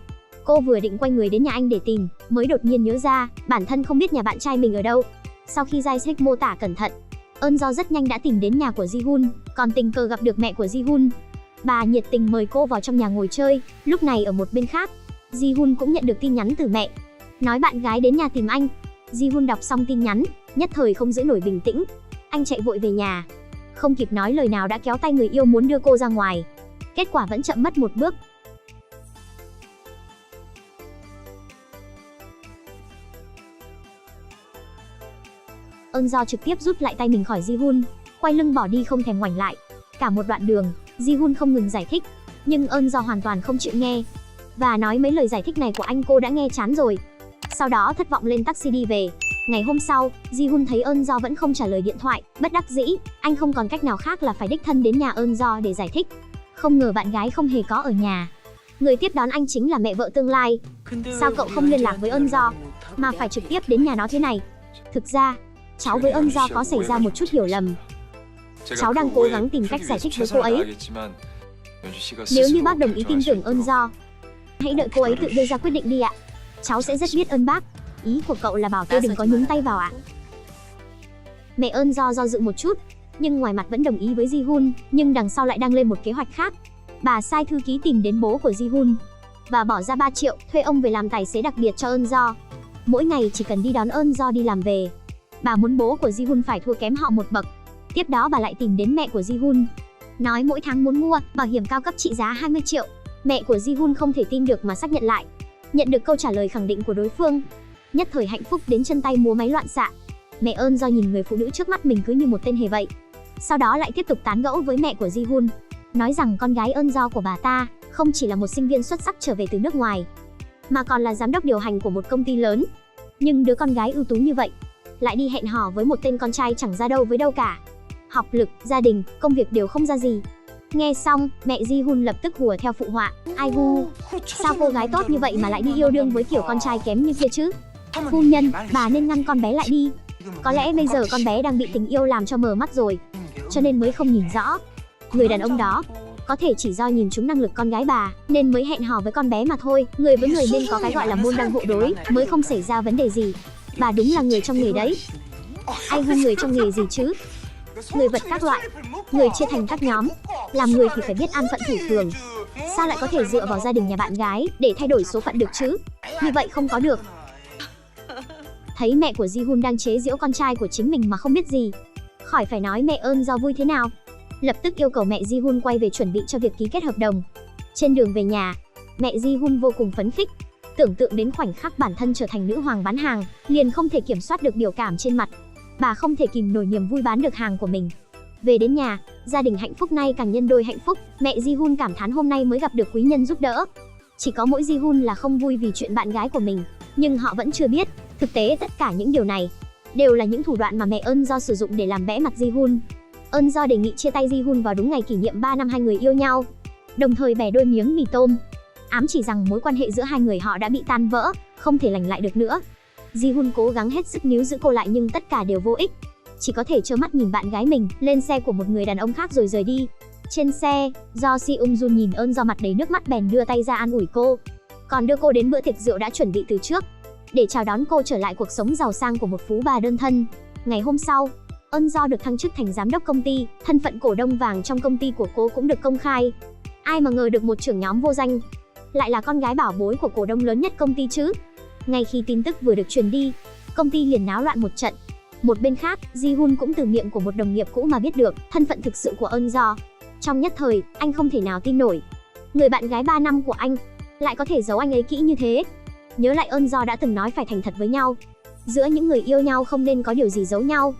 Cô vừa định quay người đến nhà anh để tìm, mới đột nhiên nhớ ra, bản thân không biết nhà bạn trai mình ở đâu. Sau khi Jae Sik mô tả cẩn thận, Eun Jo rất nhanh đã tìm đến nhà của Ji Hun, còn tình cờ gặp được mẹ của Ji Hun. Bà nhiệt tình mời cô vào trong nhà ngồi chơi. Lúc này ở một bên khác, Ji Hun cũng nhận được tin nhắn từ mẹ, nói bạn gái đến nhà tìm anh. Ji Hun đọc xong tin nhắn, nhất thời không giữ nổi bình tĩnh. Anh chạy vội về nhà, không kịp nói lời nào đã kéo tay người yêu muốn đưa cô ra ngoài. Kết quả vẫn chậm mất một bước. Eun Jo trực tiếp rút lại tay mình khỏi Ji Hun, quay lưng bỏ đi không thèm ngoảnh lại. Cả một đoạn đường, Ji Hun không ngừng giải thích, nhưng Eun Jo hoàn toàn không chịu nghe, và nói mấy lời giải thích này của anh cô đã nghe chán rồi. Sau đó thất vọng lên taxi đi về. Ngày hôm sau, Ji Hun thấy Eun Jo vẫn không trả lời điện thoại, bất đắc dĩ, anh không còn cách nào khác là phải đích thân đến nhà Eun Jo để giải thích. Không ngờ bạn gái không hề có ở nhà. Người tiếp đón anh chính là mẹ vợ tương lai. Sao cậu không liên lạc với Eun Jo, mà phải trực tiếp đến nhà nó thế này? Thực ra, cháu với Eun Jo có xảy ra một chút hiểu lầm. Cháu đang cố gắng tìm cách giải thích với cô ấy. Nếu như bác đồng ý tin tưởng Eun Jo, hãy đợi cô ấy tự đưa ra quyết định đi ạ. Cháu sẽ rất biết ơn bác. Ý của cậu là bảo tôi đừng có nhúng tay vào ạ? Mẹ Eun Jo do dự một chút, nhưng ngoài mặt vẫn đồng ý với Ji Hun, nhưng đằng sau lại đang lên một kế hoạch khác. Bà sai thư ký tìm đến bố của Ji Hun và bỏ ra 3 triệu thuê ông về làm tài xế đặc biệt cho Eun Jo. Mỗi ngày chỉ cần đi đón Eun Jo đi làm về. Bà muốn bố của Ji Hun phải thua kém họ một bậc. Tiếp đó bà lại tìm đến mẹ của Ji Hun, nói mỗi tháng muốn mua bảo hiểm cao cấp trị giá 20 triệu. Mẹ của Ji Hun không thể tin được mà xác nhận lại. Nhận được câu trả lời khẳng định của đối phương, nhất thời hạnh phúc đến chân tay múa máy loạn xạ. Mẹ Eun Jo nhìn người phụ nữ trước mắt mình cứ như một tên hề vậy. Sau đó lại tiếp tục tán gẫu với mẹ của Ji Hun, nói rằng con gái Eun Jo của bà ta không chỉ là một sinh viên xuất sắc trở về từ nước ngoài, mà còn là giám đốc điều hành của một công ty lớn. Nhưng đứa con gái ưu tú như vậy lại đi hẹn hò với một tên con trai chẳng ra đâu với đâu cả. Học lực, gia đình, công việc đều không ra gì. Nghe xong, mẹ Ji Hun lập tức hùa theo phụ họa. Ai gu, sao cô gái tốt như vậy mà lại đi yêu đương với kiểu con trai kém như kia chứ? Phu nhân, bà nên ngăn con bé lại đi. Có lẽ bây giờ con bé đang bị tình yêu làm cho mờ mắt rồi, cho nên mới không nhìn rõ. Người đàn ông đó có thể chỉ do nhìn trúng năng lực con gái bà nên mới hẹn hò với con bé mà thôi. Người với người nên có cái gọi là môn đăng hộ đối, mới không xảy ra vấn đề gì. Bà đúng là người trong nghề đấy. Ai gu người trong nghề gì chứ? Người vật các loại, người chia thành các nhóm. Làm người thì phải biết an phận thủ thường. Sao lại có thể dựa vào gia đình nhà bạn gái để thay đổi số phận được chứ? Như vậy không có được. Thấy mẹ của Ji Hun đang chế giễu con trai của chính mình mà không biết gì, khỏi phải nói mẹ Eun Jo vui thế nào. Lập tức yêu cầu mẹ Ji Hun quay về chuẩn bị cho việc ký kết hợp đồng. Trên đường về nhà, mẹ Ji Hun vô cùng phấn khích. Tưởng tượng đến khoảnh khắc bản thân trở thành nữ hoàng bán hàng, liền không thể kiểm soát được biểu cảm trên mặt. Bà không thể kìm nổi niềm vui bán được hàng của mình. Về đến nhà, gia đình hạnh phúc nay càng nhân đôi hạnh phúc. Mẹ Ji Hun cảm thán hôm nay mới gặp được quý nhân giúp đỡ. Chỉ có mỗi Ji Hun là không vui vì chuyện bạn gái của mình, nhưng họ vẫn chưa biết, thực tế tất cả những điều này đều là những thủ đoạn mà mẹ Eun Jo sử dụng để làm bẽ mặt Ji Hun. Eun Do đề nghị chia tay Ji-hun vào đúng ngày kỷ niệm 3 năm hai người yêu nhau, đồng thời bẻ đôi miếng mì tôm, ám chỉ rằng mối quan hệ giữa hai người họ đã bị tan vỡ, không thể lành lại được nữa. Ji-hun cố gắng hết sức níu giữ cô lại nhưng tất cả đều vô ích, chỉ có thể trơ mắt nhìn bạn gái mình lên xe của một người đàn ông khác rồi rời đi. Trên xe, Do Si-eung-jun nhìn Eun Do mặt đầy nước mắt bèn đưa tay ra an ủi cô, còn đưa cô đến bữa tiệc rượu đã chuẩn bị từ trước, để chào đón cô trở lại cuộc sống giàu sang của một phú bà đơn thân. Ngày hôm sau, Eun Do được thăng chức thành giám đốc công ty, thân phận cổ đông vàng trong công ty của cô cũng được công khai. Ai mà ngờ được một trưởng nhóm vô danh lại là con gái bảo bối của cổ đông lớn nhất công ty chứ. Ngay khi tin tức vừa được truyền đi, công ty liền náo loạn một trận. Một bên khác, Ji-hun cũng từ miệng của một đồng nghiệp cũ mà biết được thân phận thực sự của Eun Do. Trong nhất thời, anh không thể nào tin nổi, người bạn gái 3 năm của anh lại có thể giấu anh ấy kỹ như thế. Nhớ lại Eun Do đã từng nói phải thành thật với nhau, giữa những người yêu nhau không nên có điều gì giấu nhau.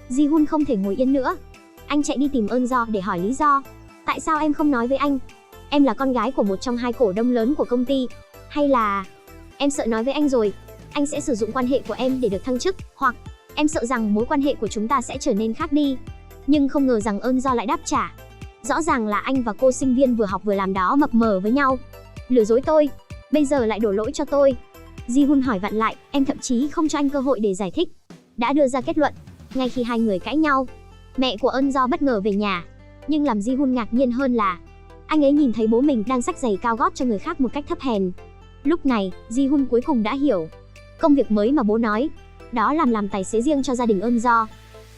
Ji-hun không thể ngồi yên nữa. Anh chạy đi tìm Eun Do để hỏi lý do. Tại sao em không nói với anh? Em là con gái của một trong hai cổ đông lớn của công ty. Hay là em sợ nói với anh rồi, anh sẽ sử dụng quan hệ của em để được thăng chức, hoặc em sợ rằng mối quan hệ của chúng ta sẽ trở nên khác đi. Nhưng không ngờ rằng Eun Do lại đáp trả. Rõ ràng là anh và cô sinh viên vừa học vừa làm đó mập mờ với nhau. Lừa dối tôi, bây giờ lại đổ lỗi cho tôi. Ji-hun hỏi vặn lại, em thậm chí không cho anh cơ hội để giải thích, đã đưa ra kết luận. Ngay khi hai người cãi nhau, mẹ của Eun Do bất ngờ về nhà. Nhưng làm Ji-hun ngạc nhiên hơn là anh ấy nhìn thấy bố mình đang xách giày cao gót cho người khác một cách thấp hèn. Lúc này, Ji-hun cuối cùng đã hiểu công việc mới mà bố nói, đó là làm tài xế riêng cho gia đình Eun Do.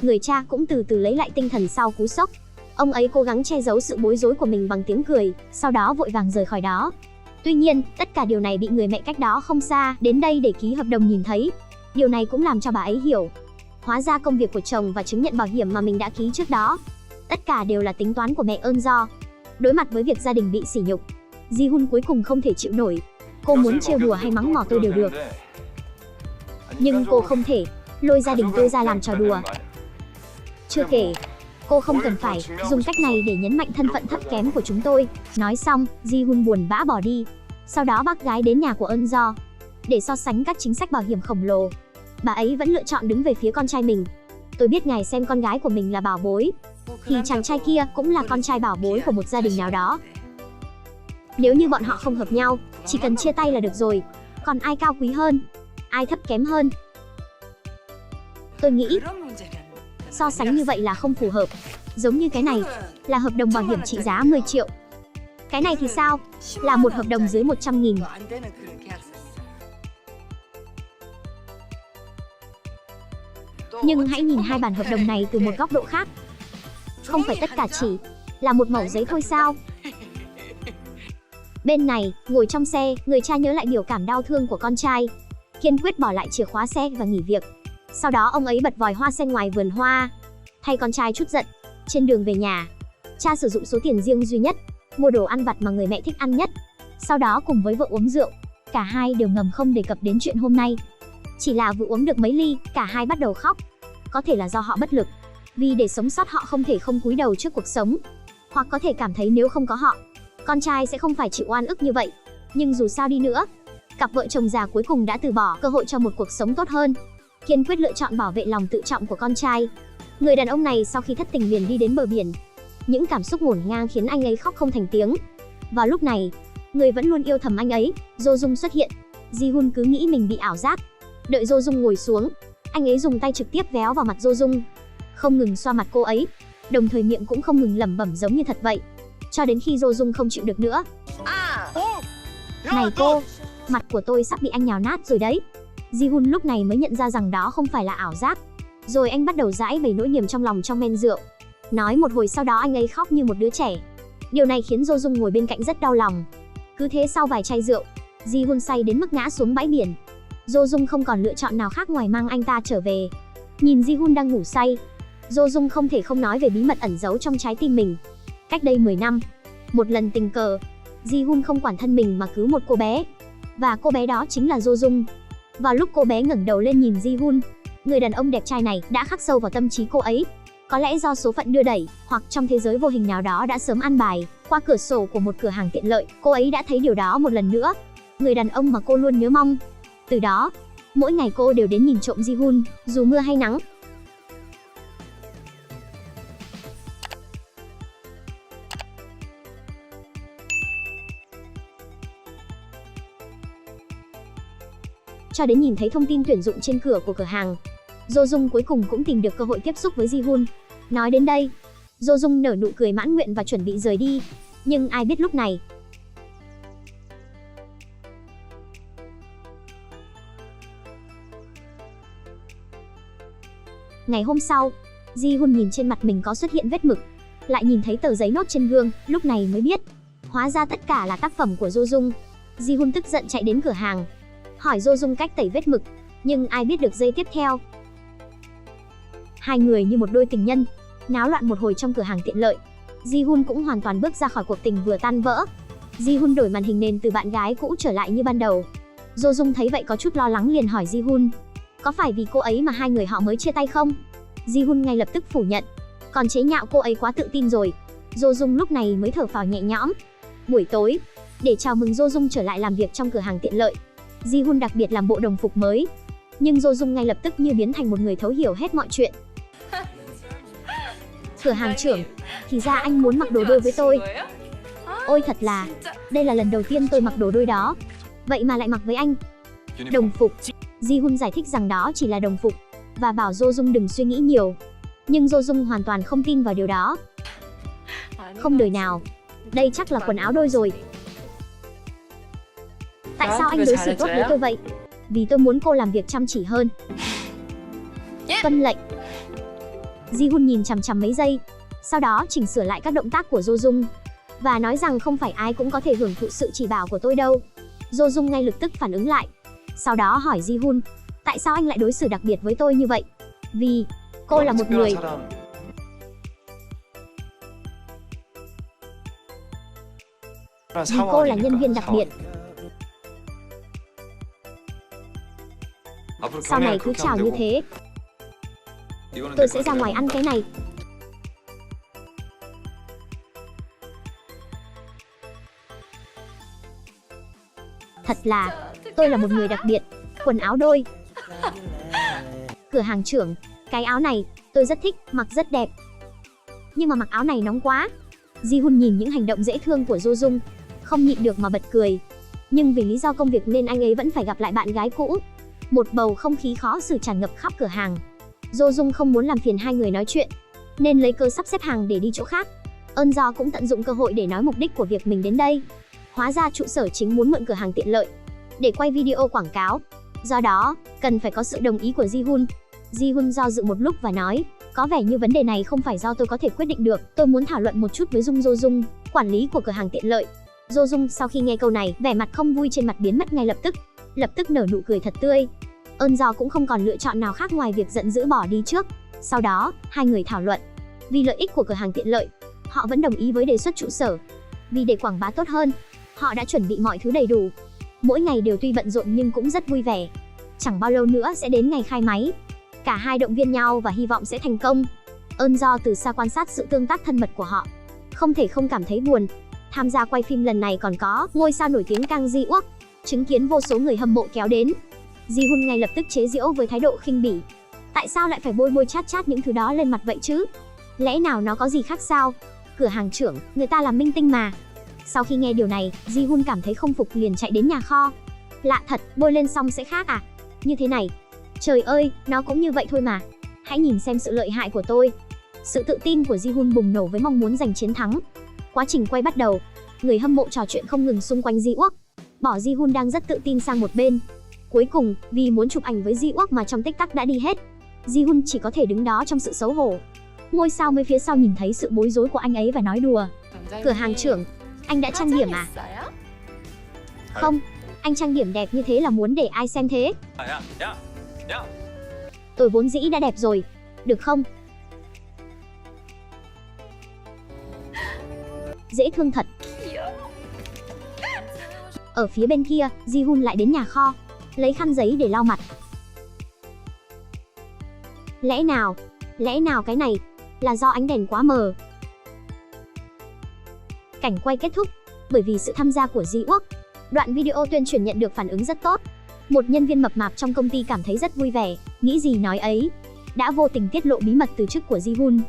Người cha cũng từ từ lấy lại tinh thần sau cú sốc. Ông ấy cố gắng che giấu sự bối rối của mình bằng tiếng cười, sau đó vội vàng rời khỏi đó. Tuy nhiên, tất cả điều này bị người mẹ cách đó không xa đến đây để ký hợp đồng nhìn thấy. Điều này cũng làm cho bà ấy hiểu, hóa ra công việc của chồng và chứng nhận bảo hiểm mà mình đã ký trước đó, tất cả đều là tính toán của mẹ Eun Do. Đối mặt với việc gia đình bị sỉ nhục, Ji-hun cuối cùng không thể chịu nổi. Cô muốn trêu đùa hay mắng mỏ tôi đều được, nhưng cô không thể lôi gia đình tôi ra làm trò đùa. Chưa kể, cô không cần phải dùng cách này để nhấn mạnh thân phận thấp kém của chúng tôi. Nói xong, Ji-hun buồn bã bỏ đi. Sau đó bác gái đến nhà của Eun Do để so sánh các chính sách bảo hiểm khổng lồ. Bà ấy vẫn lựa chọn đứng về phía con trai mình. Tôi biết ngài xem con gái của mình là bảo bối, thì chàng trai kia cũng là con trai bảo bối của một gia đình nào đó. Nếu như bọn họ không hợp nhau, chỉ cần chia tay là được rồi. Còn ai cao quý hơn, ai thấp kém hơn? Tôi nghĩ so sánh như vậy là không phù hợp. Giống như cái này là hợp đồng bảo hiểm trị giá 10 triệu. Cái này thì sao? Là một hợp đồng dưới 100.000. Nhưng hãy nhìn hai bản hợp đồng này từ một góc độ khác. Không phải tất cả chỉ là một mẩu giấy thôi sao? Bên này, ngồi trong xe, người cha nhớ lại biểu cảm đau thương của con trai, kiên quyết bỏ lại chìa khóa xe và nghỉ việc. Sau đó ông ấy bật vòi hoa sen ngoài vườn hoa, thay con trai trút giận. Trên đường về nhà, cha sử dụng số tiền riêng duy nhất, mua đồ ăn vặt mà người mẹ thích ăn nhất. Sau đó cùng với vợ uống rượu, cả hai đều ngầm không đề cập đến chuyện hôm nay. Chỉ là vừa uống được mấy ly, cả hai bắt đầu khóc. Có thể là do họ bất lực, vì để sống sót họ không thể không cúi đầu trước cuộc sống. Hoặc có thể cảm thấy nếu không có họ, con trai sẽ không phải chịu oan ức như vậy. Nhưng dù sao đi nữa, cặp vợ chồng già cuối cùng đã từ bỏ cơ hội cho một cuộc sống tốt hơn, kiên quyết lựa chọn bảo vệ lòng tự trọng của con trai. Người đàn ông này sau khi thất tình liền đi đến bờ biển. Những cảm xúc ngổn ngang khiến anh ấy khóc không thành tiếng. Vào lúc này, người vẫn luôn yêu thầm anh ấy, Jo Dung xuất hiện. Ji-hun cứ nghĩ mình bị ảo giác. Đợi Jo Dung ngồi xuống, anh ấy dùng tay trực tiếp véo vào mặt Jo Dung, không ngừng xoa mặt cô ấy, đồng thời miệng cũng không ngừng lẩm bẩm giống như thật vậy, cho đến khi Jo Dung không chịu được nữa. Này cô, mặt của tôi sắp bị anh nhào nát rồi đấy. Ji-hun lúc này mới nhận ra rằng đó không phải là ảo giác. Rồi anh bắt đầu giãi bày nỗi niềm trong lòng trong men rượu. Nói một hồi sau đó anh ấy khóc như một đứa trẻ. Điều này khiến Jo Dung ngồi bên cạnh rất đau lòng. Cứ thế sau vài chai rượu, Ji-hun say đến mức ngã xuống bãi biển. Jo Dung không còn lựa chọn nào khác ngoài mang anh ta trở về. Nhìn Ji-hun đang ngủ say, Jo Dung không thể không nói về bí mật ẩn giấu trong trái tim mình. Cách đây 10 năm, một lần tình cờ, Ji-hun không quản thân mình mà cứu một cô bé. Và cô bé đó chính là Jo Dung. Vào lúc cô bé ngẩng đầu lên nhìn Ji-hun, người đàn ông đẹp trai này đã khắc sâu vào tâm trí cô ấy. Có lẽ do số phận đưa đẩy, hoặc trong thế giới vô hình nào đó đã sớm an bài. Qua cửa sổ của một cửa hàng tiện lợi, cô ấy đã thấy điều đó một lần nữa. Người đàn ông mà cô luôn nhớ mong. Từ đó, mỗi ngày cô đều đến nhìn trộm Ji-hun, dù mưa hay nắng. cho đến nhìn thấy thông tin tuyển dụng trên cửa của cửa hàng. Do Dung cuối cùng cũng tìm được cơ hội tiếp xúc với Ji-hun. Nói đến đây, Do Dung nở nụ cười mãn nguyện và chuẩn bị rời đi. Nhưng ai biết lúc này, ngày hôm sau, Ji-hun nhìn trên mặt mình có xuất hiện vết mực, lại nhìn thấy tờ giấy nốt trên gương, lúc này mới biết, hóa ra tất cả là tác phẩm của Do Dung. Ji-hun tức giận chạy đến cửa hàng, hỏi Do Dung cách tẩy vết mực, nhưng ai biết được giây tiếp theo, hai người như một đôi tình nhân, náo loạn một hồi trong cửa hàng tiện lợi. Ji-hun cũng hoàn toàn bước ra khỏi cuộc tình vừa tan vỡ. Ji-hun đổi màn hình nền từ bạn gái cũ trở lại như ban đầu. Do Dung thấy vậy có chút lo lắng liền hỏi Ji-hun, có phải vì cô ấy mà hai người họ mới chia tay không? Ji-hun ngay lập tức phủ nhận, còn chế nhạo cô ấy quá tự tin rồi. Do Dung lúc này mới thở phào nhẹ nhõm. Buổi tối, để chào mừng Do Dung trở lại làm việc trong cửa hàng tiện lợi, Ji-hun đặc biệt làm bộ đồng phục mới. Nhưng Do Dung ngay lập tức như biến thành một người thấu hiểu hết mọi chuyện. Cửa hàng trưởng, thì ra anh muốn mặc đồ đôi với tôi. Ôi thật là, đây là lần đầu tiên tôi mặc đồ đôi đó. Vậy mà lại mặc với anh. Đồng phục. Ji-hun giải thích rằng đó chỉ là đồng phục, và bảo Do Dung đừng suy nghĩ nhiều. Nhưng Do Dung hoàn toàn không tin vào điều đó. Không đời nào, đây chắc là quần áo đôi rồi. Tại sao anh đối xử tốt với tôi vậy? Vì tôi muốn cô làm việc chăm chỉ hơn. Tuân lệnh. Ji-hun nhìn chằm chằm mấy giây, sau đó chỉnh sửa lại các động tác của Do Dung, và nói rằng không phải ai cũng có thể hưởng thụ sự chỉ bảo của tôi đâu. Do Dung ngay lập tức phản ứng lại, sau đó hỏi Ji-hun, tại sao anh lại đối xử đặc biệt với tôi như vậy? Vì cô là một người Vì cô là nhân viên đặc biệt. Sau này cứ chào như thế. Tôi sẽ ra ngoài ăn cái này. Thật là, tôi là một người đặc biệt. Quần áo đôi. Cửa hàng trưởng, cái áo này, tôi rất thích, mặc rất đẹp. Nhưng mà mặc áo này nóng quá. Ji-hun nhìn những hành động dễ thương của Do Dung, không nhịn được mà bật cười. Nhưng vì lý do công việc nên anh ấy vẫn phải gặp lại bạn gái cũ. Một bầu không khí khó xử tràn ngập khắp cửa hàng. Do Dung không muốn làm phiền hai người nói chuyện, nên lấy cớ sắp xếp hàng để đi chỗ khác. Eun Jo cũng tận dụng cơ hội để nói mục đích của việc mình đến đây. Hóa ra trụ sở chính muốn mượn cửa hàng tiện lợi để quay video quảng cáo. Do đó, cần phải có sự đồng ý của Ji-hun. Ji-hun do dự một lúc và nói, có vẻ như vấn đề này không phải do tôi có thể quyết định được. Tôi muốn thảo luận một chút với Do Dung, quản lý của cửa hàng tiện lợi. Do Dung sau khi nghe câu này, vẻ mặt không vui trên mặt biến mất ngay lập tức nở nụ cười thật tươi. Eun Jo cũng không còn lựa chọn nào khác ngoài việc giận dữ bỏ đi trước. Sau đó, hai người thảo luận. Vì lợi ích của cửa hàng tiện lợi, họ vẫn đồng ý với đề xuất trụ sở. Vì để quảng bá tốt hơn, họ đã chuẩn bị mọi thứ đầy đủ. Mỗi ngày đều tuy bận rộn nhưng cũng rất vui vẻ. Chẳng bao lâu nữa sẽ đến ngày khai máy. Cả hai động viên nhau và hy vọng sẽ thành công. Eun Jo từ xa quan sát sự tương tác thân mật của họ, không thể không cảm thấy buồn. Tham gia quay phim lần này còn có ngôi sao nổi tiếng Kang Ji-wook. Chứng kiến vô số người hâm mộ kéo đến, Ji-hun ngay lập tức chế giễu với thái độ khinh bỉ. Tại sao lại phải bôi chát những thứ đó lên mặt vậy chứ? Lẽ nào nó có gì khác sao? Cửa hàng trưởng, người ta là minh tinh mà. Sau khi nghe điều này, Ji-hun cảm thấy không phục liền chạy đến nhà kho. Lạ thật, bôi lên xong sẽ khác à? Như thế này. Trời ơi, nó cũng như vậy thôi mà. Hãy nhìn xem sự lợi hại của tôi. Sự tự tin của Ji-hun bùng nổ với mong muốn giành chiến thắng. Quá trình quay bắt đầu, người hâm mộ trò chuyện không ngừng xung quanh Ji-wook, bỏ Ji-hun đang rất tự tin sang một bên. Cuối cùng, vì muốn chụp ảnh với Ji-wook mà trong tích tắc đã đi hết. Ji-hun chỉ có thể đứng đó trong sự xấu hổ. Ngôi sao mới phía sau nhìn thấy sự bối rối của anh ấy và nói đùa. Cửa hàng trưởng, anh đã trang điểm à? Không, anh trang điểm đẹp như thế là muốn để ai xem thế? Tôi vốn dĩ đã đẹp rồi, được không? Dễ thương thật. Ở phía bên kia, Ji-hun lại đến nhà kho, lấy khăn giấy để lau mặt. Lẽ nào cái này là do ánh đèn quá mờ? Cảnh quay kết thúc. Bởi vì sự tham gia của Ji-wook, đoạn video tuyên truyền nhận được phản ứng rất tốt. Một nhân viên mập mạp trong công ty cảm thấy rất vui vẻ, nghĩ gì nói ấy, đã vô tình tiết lộ bí mật từ chức của Ji-hun.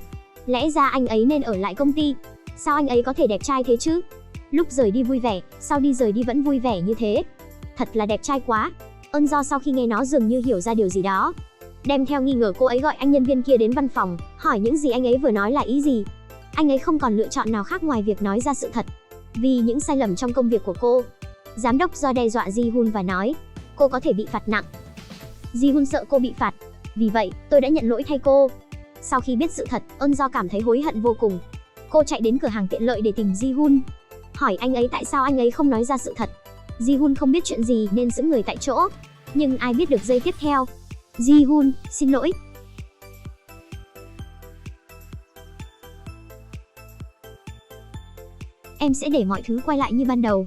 Lẽ ra anh ấy nên ở lại công ty. Sao anh ấy có thể đẹp trai thế chứ? Lúc rời đi vui vẻ, sao đi rời đi vẫn vui vẻ như thế? Thật là đẹp trai quá. Ân Do sau khi nghe nó dường như hiểu ra điều gì đó. Đem theo nghi ngờ cô ấy gọi anh nhân viên kia đến văn phòng, hỏi những gì anh ấy vừa nói là ý gì. Anh ấy không còn lựa chọn nào khác ngoài việc nói ra sự thật. Vì những sai lầm trong công việc của cô, giám đốc Do đe dọa Ji-hun và nói cô có thể bị phạt nặng. Ji-hun sợ cô bị phạt, vì vậy tôi đã nhận lỗi thay cô. Sau khi biết sự thật, Ân Do cảm thấy hối hận vô cùng. Cô chạy đến cửa hàng tiện lợi để tìm Ji-hun, hỏi anh ấy tại sao anh ấy không nói ra sự thật. Ji-hun không biết chuyện gì nên sững người tại chỗ, nhưng ai biết được giây tiếp theo. Ji-hun, xin lỗi. Em sẽ để mọi thứ quay lại như ban đầu.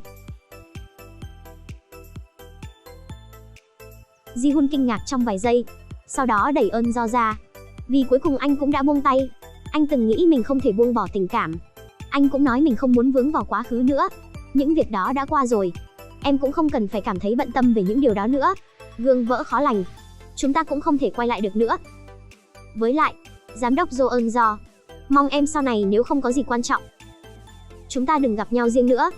Ji-hun kinh ngạc trong vài giây, sau đó đẩy Ân Do ra. Vì cuối cùng anh cũng đã buông tay. Anh từng nghĩ mình không thể buông bỏ tình cảm. Anh cũng nói mình không muốn vướng vào quá khứ nữa. Những việc đó đã qua rồi. Em cũng không cần phải cảm thấy bận tâm về những điều đó nữa. Gương vỡ khó lành. Chúng ta cũng không thể quay lại được nữa. Với lại, giám đốc Jo Ân Do, mong em sau này nếu không có gì quan trọng, chúng ta đừng gặp nhau riêng nữa.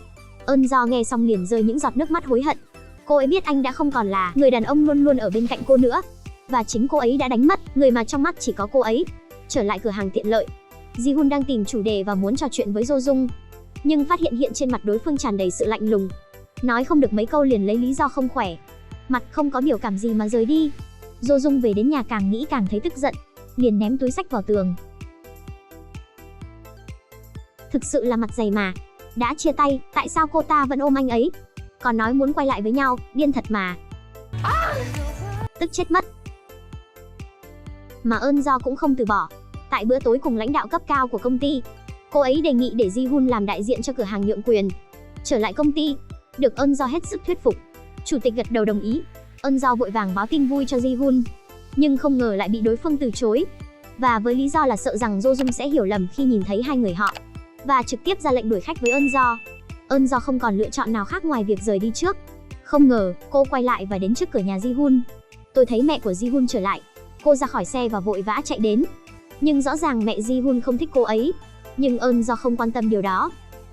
Ân Do nghe xong liền rơi những giọt nước mắt hối hận. Cô ấy biết anh đã không còn là người đàn ông luôn luôn ở bên cạnh cô nữa. Và chính cô ấy đã đánh mất người mà trong mắt chỉ có cô ấy. Trở lại cửa hàng tiện lợi, Ji-hun đang tìm chủ đề và muốn trò chuyện với Jo Dung, nhưng phát hiện trên mặt đối phương tràn đầy sự lạnh lùng. Nói không được mấy câu liền lấy lý do không khỏe, mặt không có biểu cảm gì mà rời đi. Jo Dung về đến nhà càng nghĩ càng thấy tức giận, liền ném túi xách vào tường. Thực sự là mặt dày mà. Đã chia tay, tại sao cô ta vẫn ôm anh ấy? Còn nói muốn quay lại với nhau, điên thật mà. Tức chết mất. Mà Ân Do cũng không từ bỏ. Tại bữa tối cùng lãnh đạo cấp cao của công ty, cô ấy đề nghị để Ji-hun làm đại diện cho cửa hàng nhượng quyền. Trở lại công ty, được Ân Do hết sức thuyết phục. Chủ tịch gật đầu đồng ý. Ân Do vội vàng báo tin vui cho Ji-hun, nhưng không ngờ lại bị đối phương từ chối. Và với lý do là sợ rằng Jo Dung sẽ hiểu lầm khi nhìn thấy hai người họ, và trực tiếp ra lệnh đuổi khách với Ân Do. Ân Do không còn lựa chọn nào khác ngoài việc rời đi trước. Không ngờ, cô quay lại và đến trước cửa nhà Ji-hun. Tôi thấy mẹ của Ji-hun trở lại. Cô ra khỏi xe và vội vã chạy đến. Nhưng rõ ràng mẹ Ji-hun không thích cô ấy. Nhưng Ân Do không quan tâm điều đó.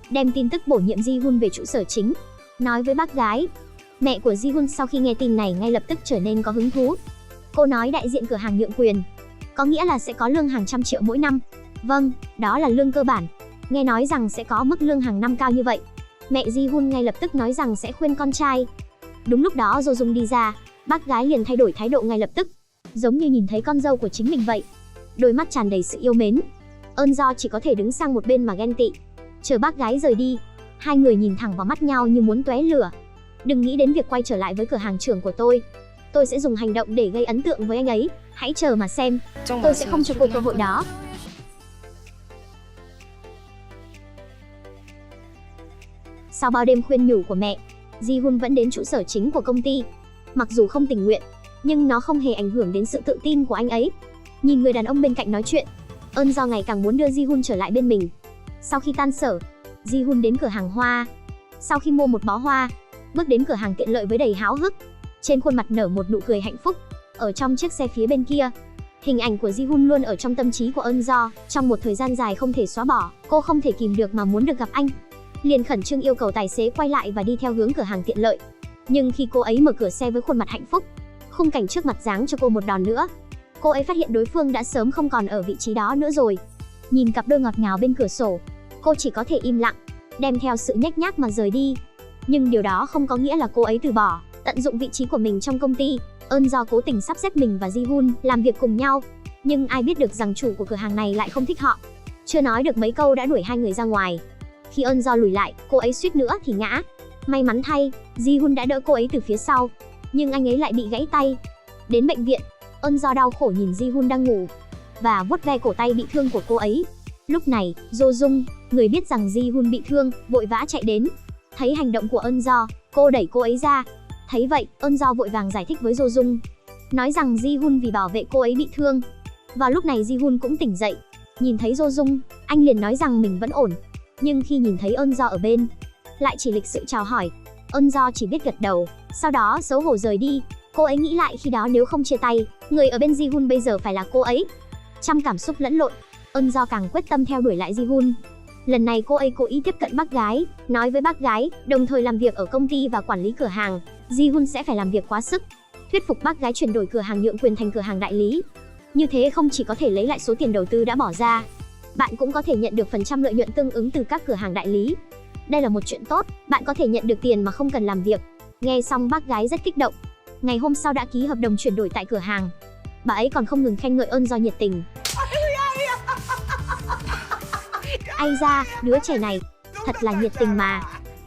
Đem tin tức bổ nhiệm Ji-hun về trụ sở chính, nói với bác gái. Mẹ của Ji-hun sau khi nghe tin này ngay lập tức trở nên có hứng thú. Cô nói đại diện cửa hàng nhượng quyền, có nghĩa là sẽ có lương hàng trăm triệu mỗi năm. Vâng, đó là lương cơ bản. Nghe nói rằng sẽ có mức lương hàng năm cao như vậy. Mẹ Ji-hun ngay lập tức nói rằng sẽ khuyên con trai. Đúng lúc đó Jo Dung đi ra, bác gái liền thay đổi thái độ ngay lập tức, giống như nhìn thấy con dâu của chính mình vậy. Đôi mắt tràn đầy sự yêu mến. Ân Do chỉ có thể đứng sang một bên mà ghen tị. Chờ bác gái rời đi, hai người nhìn thẳng vào mắt nhau như muốn tóe lửa. Đừng nghĩ đến việc quay trở lại với cửa hàng trưởng của tôi. Tôi sẽ dùng hành động để gây ấn tượng với anh ấy. Hãy chờ mà xem. Tôi sẽ không cho cô cơ hội đó. Sau bao đêm khuyên nhủ của mẹ, Ji-hun vẫn đến trụ sở chính của công ty. Mặc dù không tình nguyện, nhưng nó không hề ảnh hưởng đến sự tự tin của anh ấy. Nhìn người đàn ông bên cạnh nói chuyện, Ân Do ngày càng muốn đưa Ji-hun trở lại bên mình. Sau khi tan sở, Ji-hun đến cửa hàng hoa. Sau khi mua một bó hoa, bước đến cửa hàng tiện lợi với đầy háo hức. Trên khuôn mặt nở một nụ cười hạnh phúc. Ở trong chiếc xe phía bên kia, hình ảnh của Ji-hun luôn ở trong tâm trí của Ân Do. Trong một thời gian dài không thể xóa bỏ, cô không thể kìm được mà muốn được gặp anh. Liền khẩn trương yêu cầu tài xế quay lại và đi theo hướng cửa hàng tiện lợi. Nhưng khi cô ấy mở cửa xe với khuôn mặt hạnh phúc, khung cảnh trước mặt giáng cho cô một đòn nữa. Cô ấy phát hiện đối phương đã sớm không còn ở vị trí đó nữa rồi. Nhìn cặp đôi ngọt ngào bên cửa sổ, cô chỉ có thể im lặng, đem theo sự nhếch nhác mà rời đi. Nhưng điều đó không có nghĩa là cô ấy từ bỏ, tận dụng vị trí của mình trong công ty. Ân Do cố tình sắp xếp mình và Ji-hun làm việc cùng nhau. Nhưng ai biết được rằng chủ của cửa hàng này lại không thích họ. Chưa nói được mấy câu đã đuổi hai người ra ngoài. Khi Ân Do lùi lại, cô ấy suýt nữa thì ngã. May mắn thay, Ji-hun đã đỡ cô ấy từ phía sau, nhưng anh ấy lại bị gãy tay. Đến bệnh viện, Ân Do đau khổ nhìn Ji-hun đang ngủ và vuốt ve cổ tay bị thương của cô ấy. Lúc này, Jo Dung, người biết rằng Ji-hun bị thương, vội vã chạy đến. Thấy hành động của Ân Do, cô đẩy cô ấy ra. Thấy vậy, Ân Do vội vàng giải thích với Jo Dung, nói rằng Ji-hun vì bảo vệ cô ấy bị thương. Vào lúc này Ji-hun cũng tỉnh dậy. Nhìn thấy Jo Dung, anh liền nói rằng mình vẫn ổn. Nhưng khi nhìn thấy Ân Do ở bên, lại chỉ lịch sự chào hỏi. Ân Do chỉ biết gật đầu, sau đó xấu hổ rời đi. Cô ấy nghĩ lại khi đó nếu không chia tay, người ở bên Ji-hun bây giờ phải là cô ấy. Trong cảm xúc lẫn lộn, Ân Do càng quyết tâm theo đuổi lại Ji-hun. Lần này cô ấy cố ý tiếp cận bác gái, nói với bác gái, đồng thời làm việc ở công ty và quản lý cửa hàng, Ji-hun sẽ phải làm việc quá sức. thuyết phục bác gái chuyển đổi cửa hàng nhượng quyền thành cửa hàng đại lý. Như thế không chỉ có thể lấy lại số tiền đầu tư đã bỏ ra, bạn cũng có thể nhận được phần trăm lợi nhuận tương ứng từ các cửa hàng đại lý. Đây là một chuyện tốt, bạn có thể nhận được tiền mà không cần làm việc. Nghe xong bác gái rất kích động. Ngày hôm sau đã ký hợp đồng chuyển đổi tại cửa hàng. Bà ấy còn không ngừng khen ngợi Ơn Do nhiệt tình. Ai da, đứa trẻ này thật là nhiệt tình mà.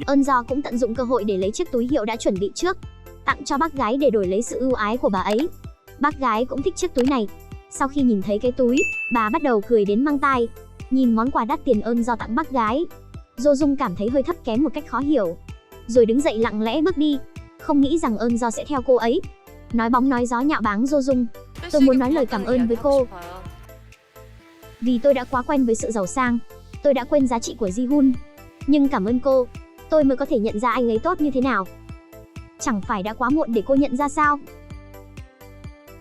Ơn Do cũng tận dụng cơ hội để lấy chiếc túi hiệu đã chuẩn bị trước, tặng cho bác gái để đổi lấy sự ưu ái của bà ấy. Bác gái cũng thích chiếc túi này. Sau khi nhìn thấy cái túi, bà bắt đầu cười đến mang tai. Nhìn món quà đắt tiền Ơn Do tặng bác gái, Do Dung cảm thấy hơi thấp kém một cách khó hiểu, rồi đứng dậy lặng lẽ bước đi. Không nghĩ rằng Ơn Do sẽ theo cô ấy. Nói bóng nói gió nhạo báng Do Dung. Tôi muốn nói lời cảm ơn với cô, vì tôi đã quá quen với sự giàu sang. Tôi đã quên giá trị của Ji-hun. Nhưng cảm ơn cô, tôi mới có thể nhận ra anh ấy tốt như thế nào. Chẳng phải đã quá muộn để cô nhận ra sao?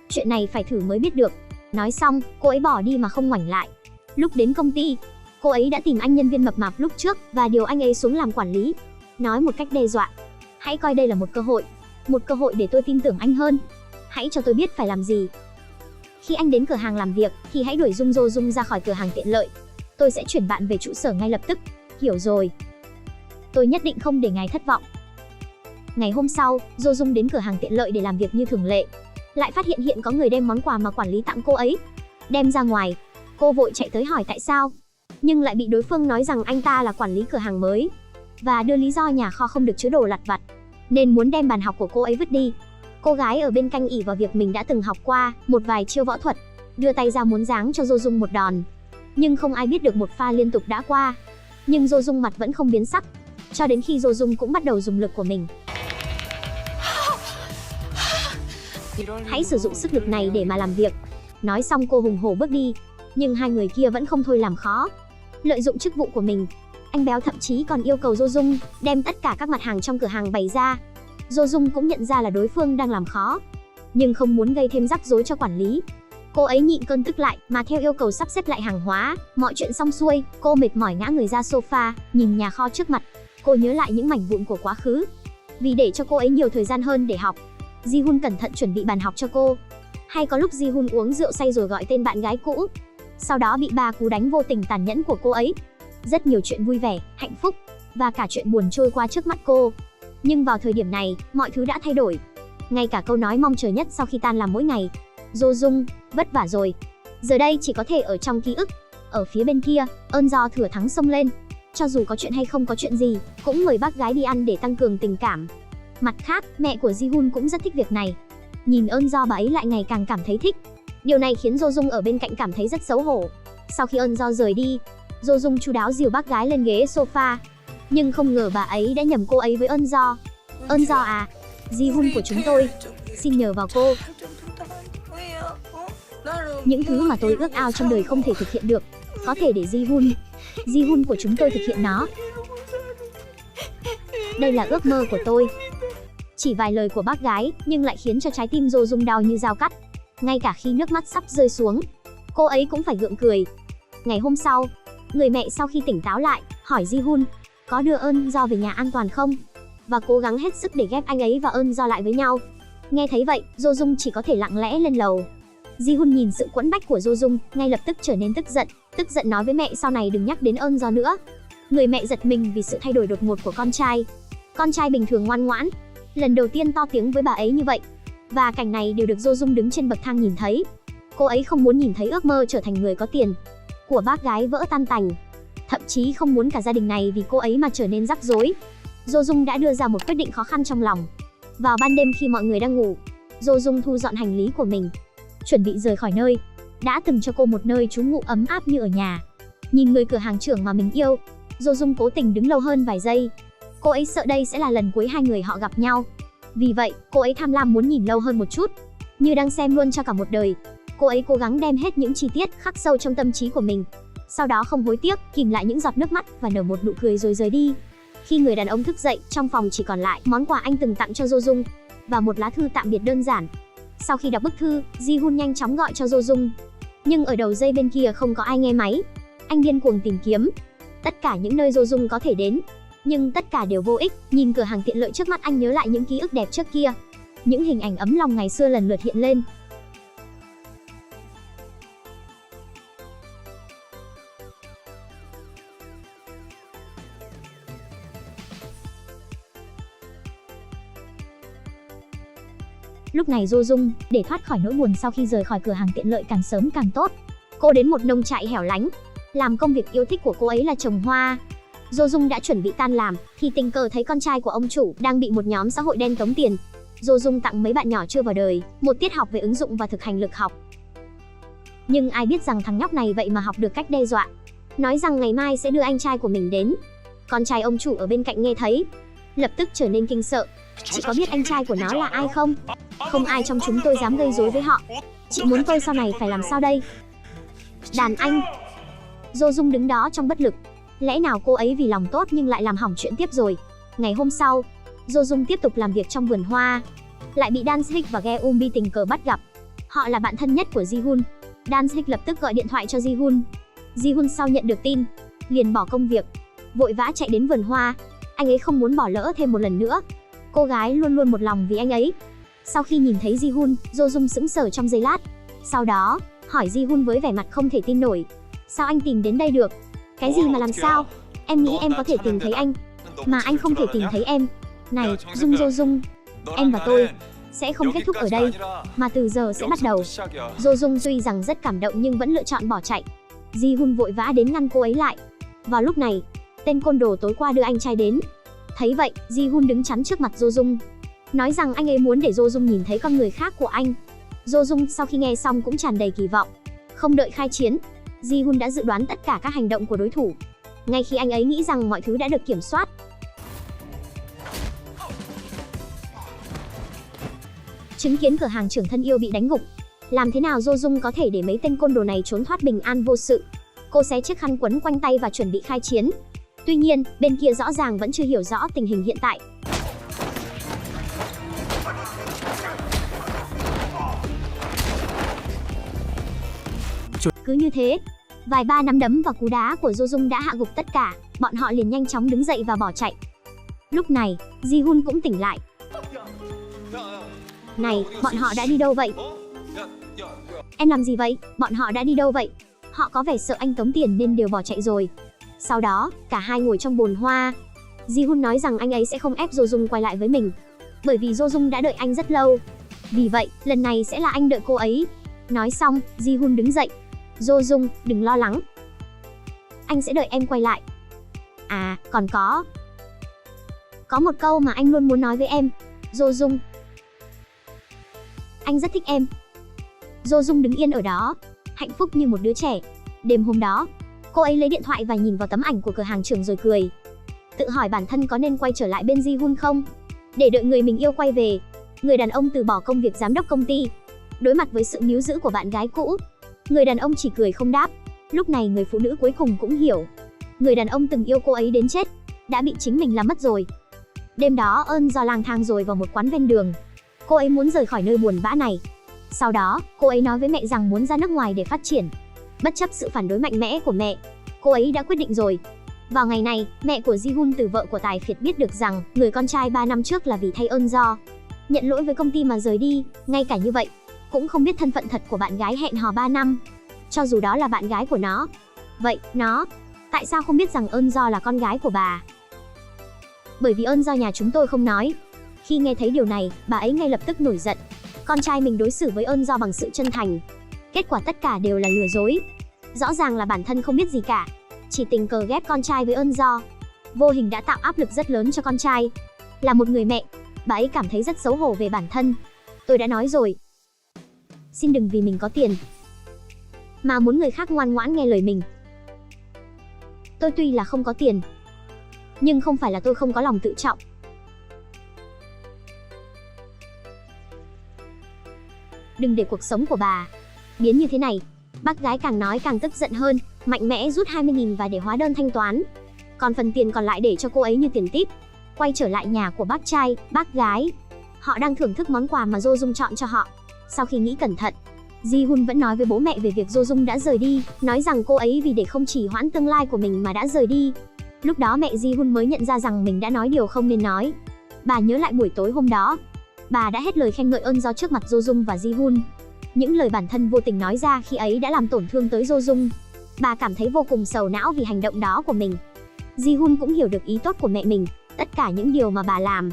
Chuyện này phải thử mới biết được. Nói xong, cô ấy bỏ đi mà không ngoảnh lại. Lúc đến công ty, cô ấy đã tìm anh nhân viên mập mạp lúc trước và điều anh ấy xuống làm quản lý. Nói một cách đe dọa: hãy coi đây là một cơ hội để tôi tin tưởng anh hơn. Hãy cho tôi biết phải làm gì. Khi anh đến cửa hàng làm việc thì hãy đuổi Do Dung ra khỏi cửa hàng tiện lợi. Tôi sẽ chuyển bạn về trụ sở ngay lập tức. Hiểu rồi. Tôi nhất định không để ngài thất vọng. Ngày hôm sau, Do Dung đến cửa hàng tiện lợi để làm việc như thường lệ. Lại phát hiện có người đem món quà mà quản lý tặng cô ấy đem ra ngoài. Cô vội chạy tới hỏi tại sao, nhưng lại bị đối phương nói rằng anh ta là quản lý cửa hàng mới và đưa lý do nhà kho không được chứa đồ lặt vặt, nên muốn đem bàn học của cô ấy vứt đi. Cô gái ở bên cạnh ỷ vào việc mình đã từng học qua một vài chiêu võ thuật, đưa tay ra muốn giáng cho Do Dung một đòn. Nhưng không ai biết được một pha liên tục đã qua, nhưng Do Dung mặt vẫn không biến sắc, cho đến khi Do Dung cũng bắt đầu dùng lực của mình. Hãy sử dụng sức lực này để mà làm việc. Nói xong cô hùng hổ bước đi, nhưng hai người kia vẫn không thôi làm khó. Lợi dụng chức vụ của mình, anh béo thậm chí còn yêu cầu Do Dung đem tất cả các mặt hàng trong cửa hàng bày ra. Do Dung cũng nhận ra là đối phương đang làm khó, nhưng không muốn gây thêm rắc rối cho quản lý. Cô ấy nhịn cơn tức lại mà theo yêu cầu sắp xếp lại hàng hóa. Mọi chuyện xong xuôi, cô mệt mỏi ngã người ra sofa, nhìn nhà kho trước mặt. Cô nhớ lại những mảnh vụn của quá khứ. Vì để cho cô ấy nhiều thời gian hơn để học, Ji-hun cẩn thận chuẩn bị bàn học cho cô. Hay có lúc Ji-hun uống rượu say rồi gọi tên bạn gái cũ, sau đó bị 3 cú đánh vô tình tàn nhẫn của cô ấy. Rất nhiều chuyện vui vẻ, hạnh phúc và cả chuyện buồn trôi qua trước mắt cô. Nhưng vào thời điểm này, mọi thứ đã thay đổi. Ngay cả câu nói mong chờ nhất sau khi tan làm mỗi ngày: Do Dung, vất vả rồi, giờ đây chỉ có thể ở trong ký ức. Ở phía bên kia, Ơn Do thừa thắng xông lên. Cho dù có chuyện hay không có chuyện gì, cũng mời bác gái đi ăn để tăng cường tình cảm. Mặt khác, mẹ của Ji-hun cũng rất thích việc này. Nhìn Ơn Do, bà ấy lại ngày càng cảm thấy thích. Điều này khiến Do Dung ở bên cạnh cảm thấy rất xấu hổ. Sau khi Ơn Do rời đi, Do Dung chu đáo dìu bác gái lên ghế sofa. Nhưng không ngờ bà ấy đã nhầm cô ấy với Ơn Do. Ơn Do à, Ji-hun của chúng tôi xin nhờ vào cô. Những thứ mà tôi ước ao trong đời không thể thực hiện được, có thể để Ji-hun của chúng tôi thực hiện nó. Đây là ước mơ của tôi. Chỉ vài lời của bác gái nhưng lại khiến cho trái tim Do Dung đau như dao cắt. Ngay cả khi nước mắt sắp rơi xuống, cô ấy cũng phải gượng cười. Ngày hôm sau, người mẹ sau khi tỉnh táo lại hỏi Ji-hun có đưa Ơn Do về nhà an toàn không, và cố gắng hết sức để ghép anh ấy và Ơn Do lại với nhau. Nghe thấy vậy, Do Dung chỉ có thể lặng lẽ lên lầu. Ji-hun nhìn sự quẫn bách của Do Dung, ngay lập tức trở nên tức giận nói với mẹ sau này đừng nhắc đến Ơn Do nữa. Người mẹ giật mình vì sự thay đổi đột ngột của con trai. Con trai bình thường ngoan ngoãn, lần đầu tiên to tiếng với bà ấy như vậy. Và cảnh này đều được Do Dung đứng trên bậc thang nhìn thấy. Cô ấy không muốn nhìn thấy ước mơ trở thành người có tiền của bác gái vỡ tan tành. Thậm chí không muốn cả gia đình này vì cô ấy mà trở nên rắc rối. Do Dung đã đưa ra một quyết định khó khăn trong lòng. Vào ban đêm khi mọi người đang ngủ, Do Dung thu dọn hành lý của mình, chuẩn bị rời khỏi nơi đã từng cho cô một nơi trú ngụ ấm áp như ở nhà. Nhìn người cửa hàng trưởng mà mình yêu, Do Dung cố tình đứng lâu hơn vài giây. Cô ấy sợ đây sẽ là lần cuối hai người họ gặp nhau. Vì vậy, cô ấy tham lam muốn nhìn lâu hơn một chút, như đang xem luôn cho cả một đời. Cô ấy cố gắng đem hết những chi tiết khắc sâu trong tâm trí của mình. Sau đó không hối tiếc, kìm lại những giọt nước mắt và nở một nụ cười rồi rời đi. Khi người đàn ông thức dậy, trong phòng chỉ còn lại món quà anh từng tặng cho Do Dung và một lá thư tạm biệt đơn giản. Sau khi đọc bức thư, Ji-hun nhanh chóng gọi cho Do Dung. Nhưng ở đầu dây bên kia không có ai nghe máy. Anh điên cuồng tìm kiếm tất cả những nơi Do Dung có thể đến, nhưng tất cả đều vô ích. Nhìn cửa hàng tiện lợi trước mắt, anh nhớ lại những ký ức đẹp trước kia. Những hình ảnh ấm lòng ngày xưa lần lượt hiện lên. Lúc này Do Dung, để thoát khỏi nỗi buồn sau khi rời khỏi cửa hàng tiện lợi càng sớm càng tốt, cô đến một nông trại hẻo lánh, làm công việc yêu thích của cô ấy là trồng hoa. Do Dung đã chuẩn bị tan làm, thì tình cờ thấy con trai của ông chủ đang bị một nhóm xã hội đen tống tiền. Do Dung tặng mấy bạn nhỏ chưa vào đời một tiết học về ứng dụng và thực hành lực học. Nhưng ai biết rằng thằng nhóc này vậy mà học được cách đe dọa, nói rằng ngày mai sẽ đưa anh trai của mình đến. Con trai ông chủ ở bên cạnh nghe thấy, lập tức trở nên kinh sợ. Chị có biết anh trai của nó là ai không? Không ai trong chúng tôi dám gây rối với họ. Chị muốn tôi sau này phải làm sao đây? Đàn anh! Do Dung đứng đó trong bất lực. Lẽ nào cô ấy vì lòng tốt nhưng lại làm hỏng chuyện tiếp rồi? Ngày hôm sau, Do Dung tiếp tục làm việc trong vườn hoa, lại bị Dan Sik và Ge Umbi tình cờ bắt gặp. Họ là bạn thân nhất của Ji-hun. Dan Sik lập tức gọi điện thoại cho Ji-hun. Ji-hun sau nhận được tin, liền bỏ công việc, vội vã chạy đến vườn hoa. Anh ấy không muốn bỏ lỡ thêm một lần nữa. Cô gái luôn luôn một lòng vì anh ấy. Sau khi nhìn thấy Ji-hun, Do Dung sững sờ trong giây lát. Sau đó, hỏi Ji-hun với vẻ mặt không thể tin nổi. Sao anh tìm đến đây được? Cái gì mà làm sao? Em nghĩ em có thể tìm thấy anh, mà anh không thể tìm thấy em. Này, Do Dung, em và tôi sẽ không kết thúc ở đây, mà từ giờ sẽ bắt đầu. Do Dung tuy rằng rất cảm động nhưng vẫn lựa chọn bỏ chạy. Ji-hun vội vã đến ngăn cô ấy lại. Vào lúc này, tên côn đồ tối qua đưa anh trai đến. Thấy vậy, Ji-hun đứng chắn trước mặt Do Dung, nói rằng anh ấy muốn để Do Dung nhìn thấy con người khác của anh. Do Dung sau khi nghe xong cũng tràn đầy kỳ vọng. Không đợi khai chiến, Ji-hun đã dự đoán tất cả các hành động của đối thủ. Ngay khi anh ấy nghĩ rằng mọi thứ đã được kiểm soát, chứng kiến cửa hàng trưởng thân yêu bị đánh gục, làm thế nào Do Dung có thể để mấy tên côn đồ này trốn thoát bình an vô sự? Cô xé chiếc khăn quấn quanh tay và chuẩn bị khai chiến. Tuy nhiên, bên kia rõ ràng vẫn chưa hiểu rõ tình hình hiện tại. Cứ như thế, vài ba nắm đấm và cú đá của Do Dung đã hạ gục tất cả. Bọn họ liền nhanh chóng đứng dậy và bỏ chạy. Lúc này, Ji-hun cũng tỉnh lại. Này, bọn họ đã đi đâu vậy? Em làm gì vậy? Bọn họ đã đi đâu vậy? Họ có vẻ sợ anh tống tiền nên đều bỏ chạy rồi. Sau đó, cả hai ngồi trong bồn hoa. Ji-hun nói rằng anh ấy sẽ không ép Do Dung quay lại với mình, bởi vì Do Dung đã đợi anh rất lâu. Vì vậy, lần này sẽ là anh đợi cô ấy. Nói xong, Ji-hun đứng dậy. Do Dung, đừng lo lắng. Anh sẽ đợi em quay lại. À, còn có một câu mà anh luôn muốn nói với em. Do Dung, anh rất thích em. Do Dung đứng yên ở đó, hạnh phúc như một đứa trẻ. Đêm hôm đó, cô ấy lấy điện thoại và nhìn vào tấm ảnh của cửa hàng trưởng rồi cười. Tự hỏi bản thân có nên quay trở lại bên Ji-hun không, để đợi người mình yêu quay về. Người đàn ông từ bỏ công việc giám đốc công ty. Đối mặt với sự níu giữ của bạn gái cũ, người đàn ông chỉ cười không đáp. Lúc này người phụ nữ cuối cùng cũng hiểu. Người đàn ông từng yêu cô ấy đến chết, đã bị chính mình làm mất rồi. Đêm đó Eun do lang thang rồi vào một quán ven đường. Cô ấy muốn rời khỏi nơi buồn bã này. Sau đó, cô ấy nói với mẹ rằng muốn ra nước ngoài để phát triển. Bất chấp sự phản đối mạnh mẽ của mẹ, cô ấy đã quyết định rồi. Vào ngày này, mẹ của Ji-hun từ vợ của Tài Phiệt biết được rằng người con trai 3 năm trước là vì thay Eun do nhận lỗi với công ty mà rời đi. Ngay cả như vậy, cũng không biết thân phận thật của bạn gái hẹn hò 3 năm, cho dù đó là bạn gái của nó. Vậy, nó tại sao không biết rằng Eun do là con gái của bà? Bởi vì Eun do nhà chúng tôi không nói. Khi nghe thấy điều này, bà ấy ngay lập tức nổi giận. Con trai mình đối xử với Eun do bằng sự chân thành, kết quả tất cả đều là lừa dối. Rõ ràng là bản thân không biết gì cả, chỉ tình cờ ghép con trai với Eun do. Vô hình đã tạo áp lực rất lớn cho con trai. Là một người mẹ, bà ấy cảm thấy rất xấu hổ về bản thân. Tôi đã nói rồi, xin đừng vì mình có tiền mà muốn người khác ngoan ngoãn nghe lời mình. Tôi tuy là không có tiền, nhưng không phải là tôi không có lòng tự trọng. Đừng để cuộc sống của bà biến như thế này. Bác gái càng nói càng tức giận hơn, mạnh mẽ rút 20.000 và để hóa đơn thanh toán. Còn phần tiền còn lại để cho cô ấy như tiền tip. Quay trở lại nhà của bác trai, bác gái. Họ đang thưởng thức món quà mà Do Dung chọn cho họ. Sau khi nghĩ cẩn thận, Ji-hun vẫn nói với bố mẹ về việc Do Dung đã rời đi, nói rằng cô ấy vì để không trì hoãn tương lai của mình mà đã rời đi. Lúc đó mẹ Ji-hun mới nhận ra rằng mình đã nói điều không nên nói. Bà nhớ lại buổi tối hôm đó, Bà đã hết lời khen ngợi ơn gió trước mặt Jo Jung và Ji-hun. Những lời bản thân vô tình nói ra khi ấy đã làm tổn thương tới Jo Jung. Bà cảm thấy vô cùng sầu não vì hành động đó của mình. Ji-hun cũng hiểu được ý tốt của mẹ mình, tất cả những điều mà bà làm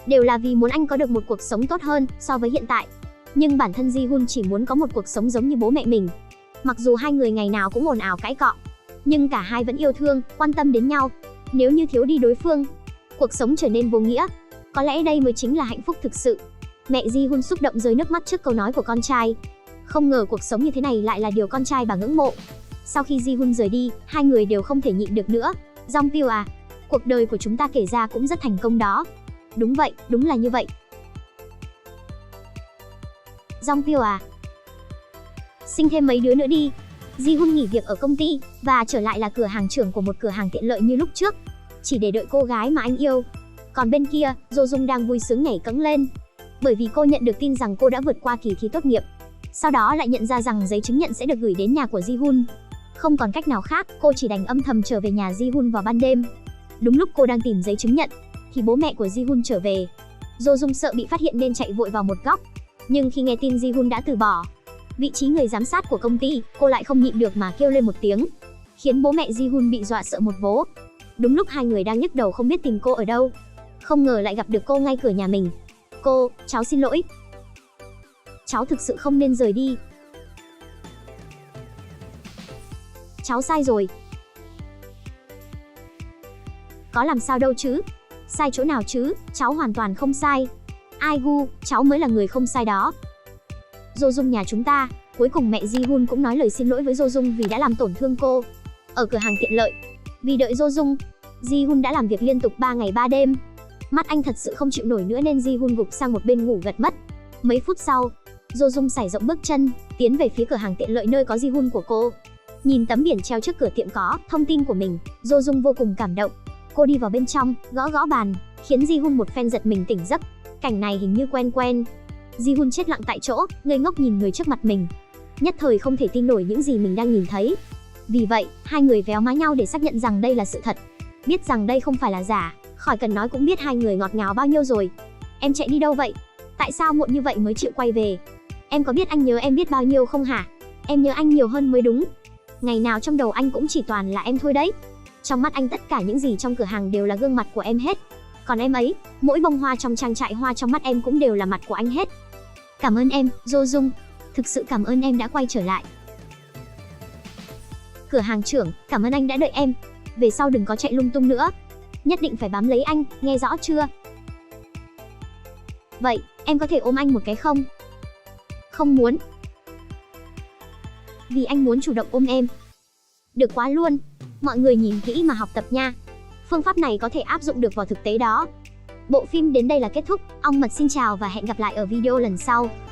đều là vì muốn anh có được một cuộc sống tốt hơn so với hiện tại. Nhưng bản thân Ji-hun chỉ muốn có một cuộc sống giống như bố mẹ mình. Mặc dù hai người ngày nào cũng ồn ào cãi cọ, nhưng cả hai vẫn yêu thương, quan tâm đến nhau. Nếu như thiếu đi đối phương, cuộc sống trở nên vô nghĩa. Có lẽ đây mới chính là hạnh phúc thực sự. Mẹ Ji-hun xúc động rơi nước mắt trước câu nói của con trai. Không ngờ cuộc sống như thế này lại là điều con trai bà ngưỡng mộ. Sau khi Ji-hun rời đi, hai người đều không thể nhịn được nữa. Jongpyo à, cuộc đời của chúng ta kể ra cũng rất thành công đó. Đúng vậy, đúng là như vậy. Jongpyo à, sinh thêm mấy đứa nữa đi. Ji-hun nghỉ việc ở công ty và trở lại là cửa hàng trưởng của một cửa hàng tiện lợi như lúc trước, chỉ để đợi cô gái mà anh yêu. Còn bên kia, Jo Jung đang vui sướng nhảy cẫng lên, bởi vì cô nhận được tin rằng cô đã vượt qua kỳ thi tốt nghiệp. Sau đó lại nhận ra rằng giấy chứng nhận sẽ được gửi đến nhà của Ji-hun. Không còn cách nào khác, cô chỉ đành âm thầm trở về nhà Ji-hun vào ban đêm. Đúng lúc cô đang tìm giấy chứng nhận, thì bố mẹ của Ji-hun trở về. Jo Jung sợ bị phát hiện nên chạy vội vào một góc. Nhưng khi nghe tin Ji-hun đã từ bỏ vị trí người giám sát của công ty, cô lại không nhịn được mà kêu lên một tiếng, khiến bố mẹ Ji-hun bị dọa sợ một vố. Đúng lúc hai người đang nhức đầu không biết tìm cô ở đâu, không ngờ lại gặp được cô ngay cửa nhà mình. Cô, cháu xin lỗi. Cháu thực sự không nên rời đi. Cháu sai rồi. Có làm sao đâu chứ. Sai chỗ nào chứ, cháu hoàn toàn không sai. Ai gu, cháu mới là người không sai đó. Jo Jung nhà chúng ta, cuối cùng mẹ Ji-hun cũng nói lời xin lỗi với Jo Jung vì đã làm tổn thương cô. Ở cửa hàng tiện lợi, vì đợi Jo Jung, Ji-hun đã làm việc liên tục 3 ngày 3 đêm. Mắt anh thật sự không chịu nổi nữa nên Ji-hun gục sang một bên ngủ gật mất. Mấy phút sau, Jo Jung sải rộng bước chân, tiến về phía cửa hàng tiện lợi nơi có Ji-hun của cô. Nhìn tấm biển treo trước cửa tiệm có thông tin của mình, Jo Jung vô cùng cảm động. Cô đi vào bên trong, gõ gõ bàn, khiến Ji-hun một phen giật mình tỉnh giấc. Cảnh này hình như quen quen. Ji-hun chết lặng tại chỗ, ngây ngốc nhìn người trước mặt mình, nhất thời không thể tin nổi những gì mình đang nhìn thấy. Vì vậy, hai người véo má nhau để xác nhận rằng đây là sự thật. Biết rằng đây không phải là giả, khỏi cần nói cũng biết hai người ngọt ngào bao nhiêu rồi. Em chạy đi đâu vậy? Tại sao muộn như vậy mới chịu quay về? Em có biết anh nhớ em biết bao nhiêu không hả? Em nhớ anh nhiều hơn mới đúng. Ngày nào trong đầu anh cũng chỉ toàn là em thôi đấy. Trong mắt anh tất cả những gì trong cửa hàng đều là gương mặt của em hết. Còn em ấy, mỗi bông hoa trong trang trại hoa trong mắt em cũng đều là mặt của anh hết. Cảm ơn em, Jo Jung. Thực sự cảm ơn em đã quay trở lại. Cửa hàng trưởng, cảm ơn anh đã đợi em. Về sau đừng có chạy lung tung nữa. Nhất định phải bám lấy anh, nghe rõ chưa? Vậy, em có thể ôm anh một cái không? Không muốn. Vì anh muốn chủ động ôm em. Được quá luôn. Mọi người nhìn kỹ mà học tập nha. Phương pháp này có thể áp dụng được vào thực tế đó. Bộ phim đến đây là kết thúc. Ong Mật xin chào và hẹn gặp lại ở video lần sau.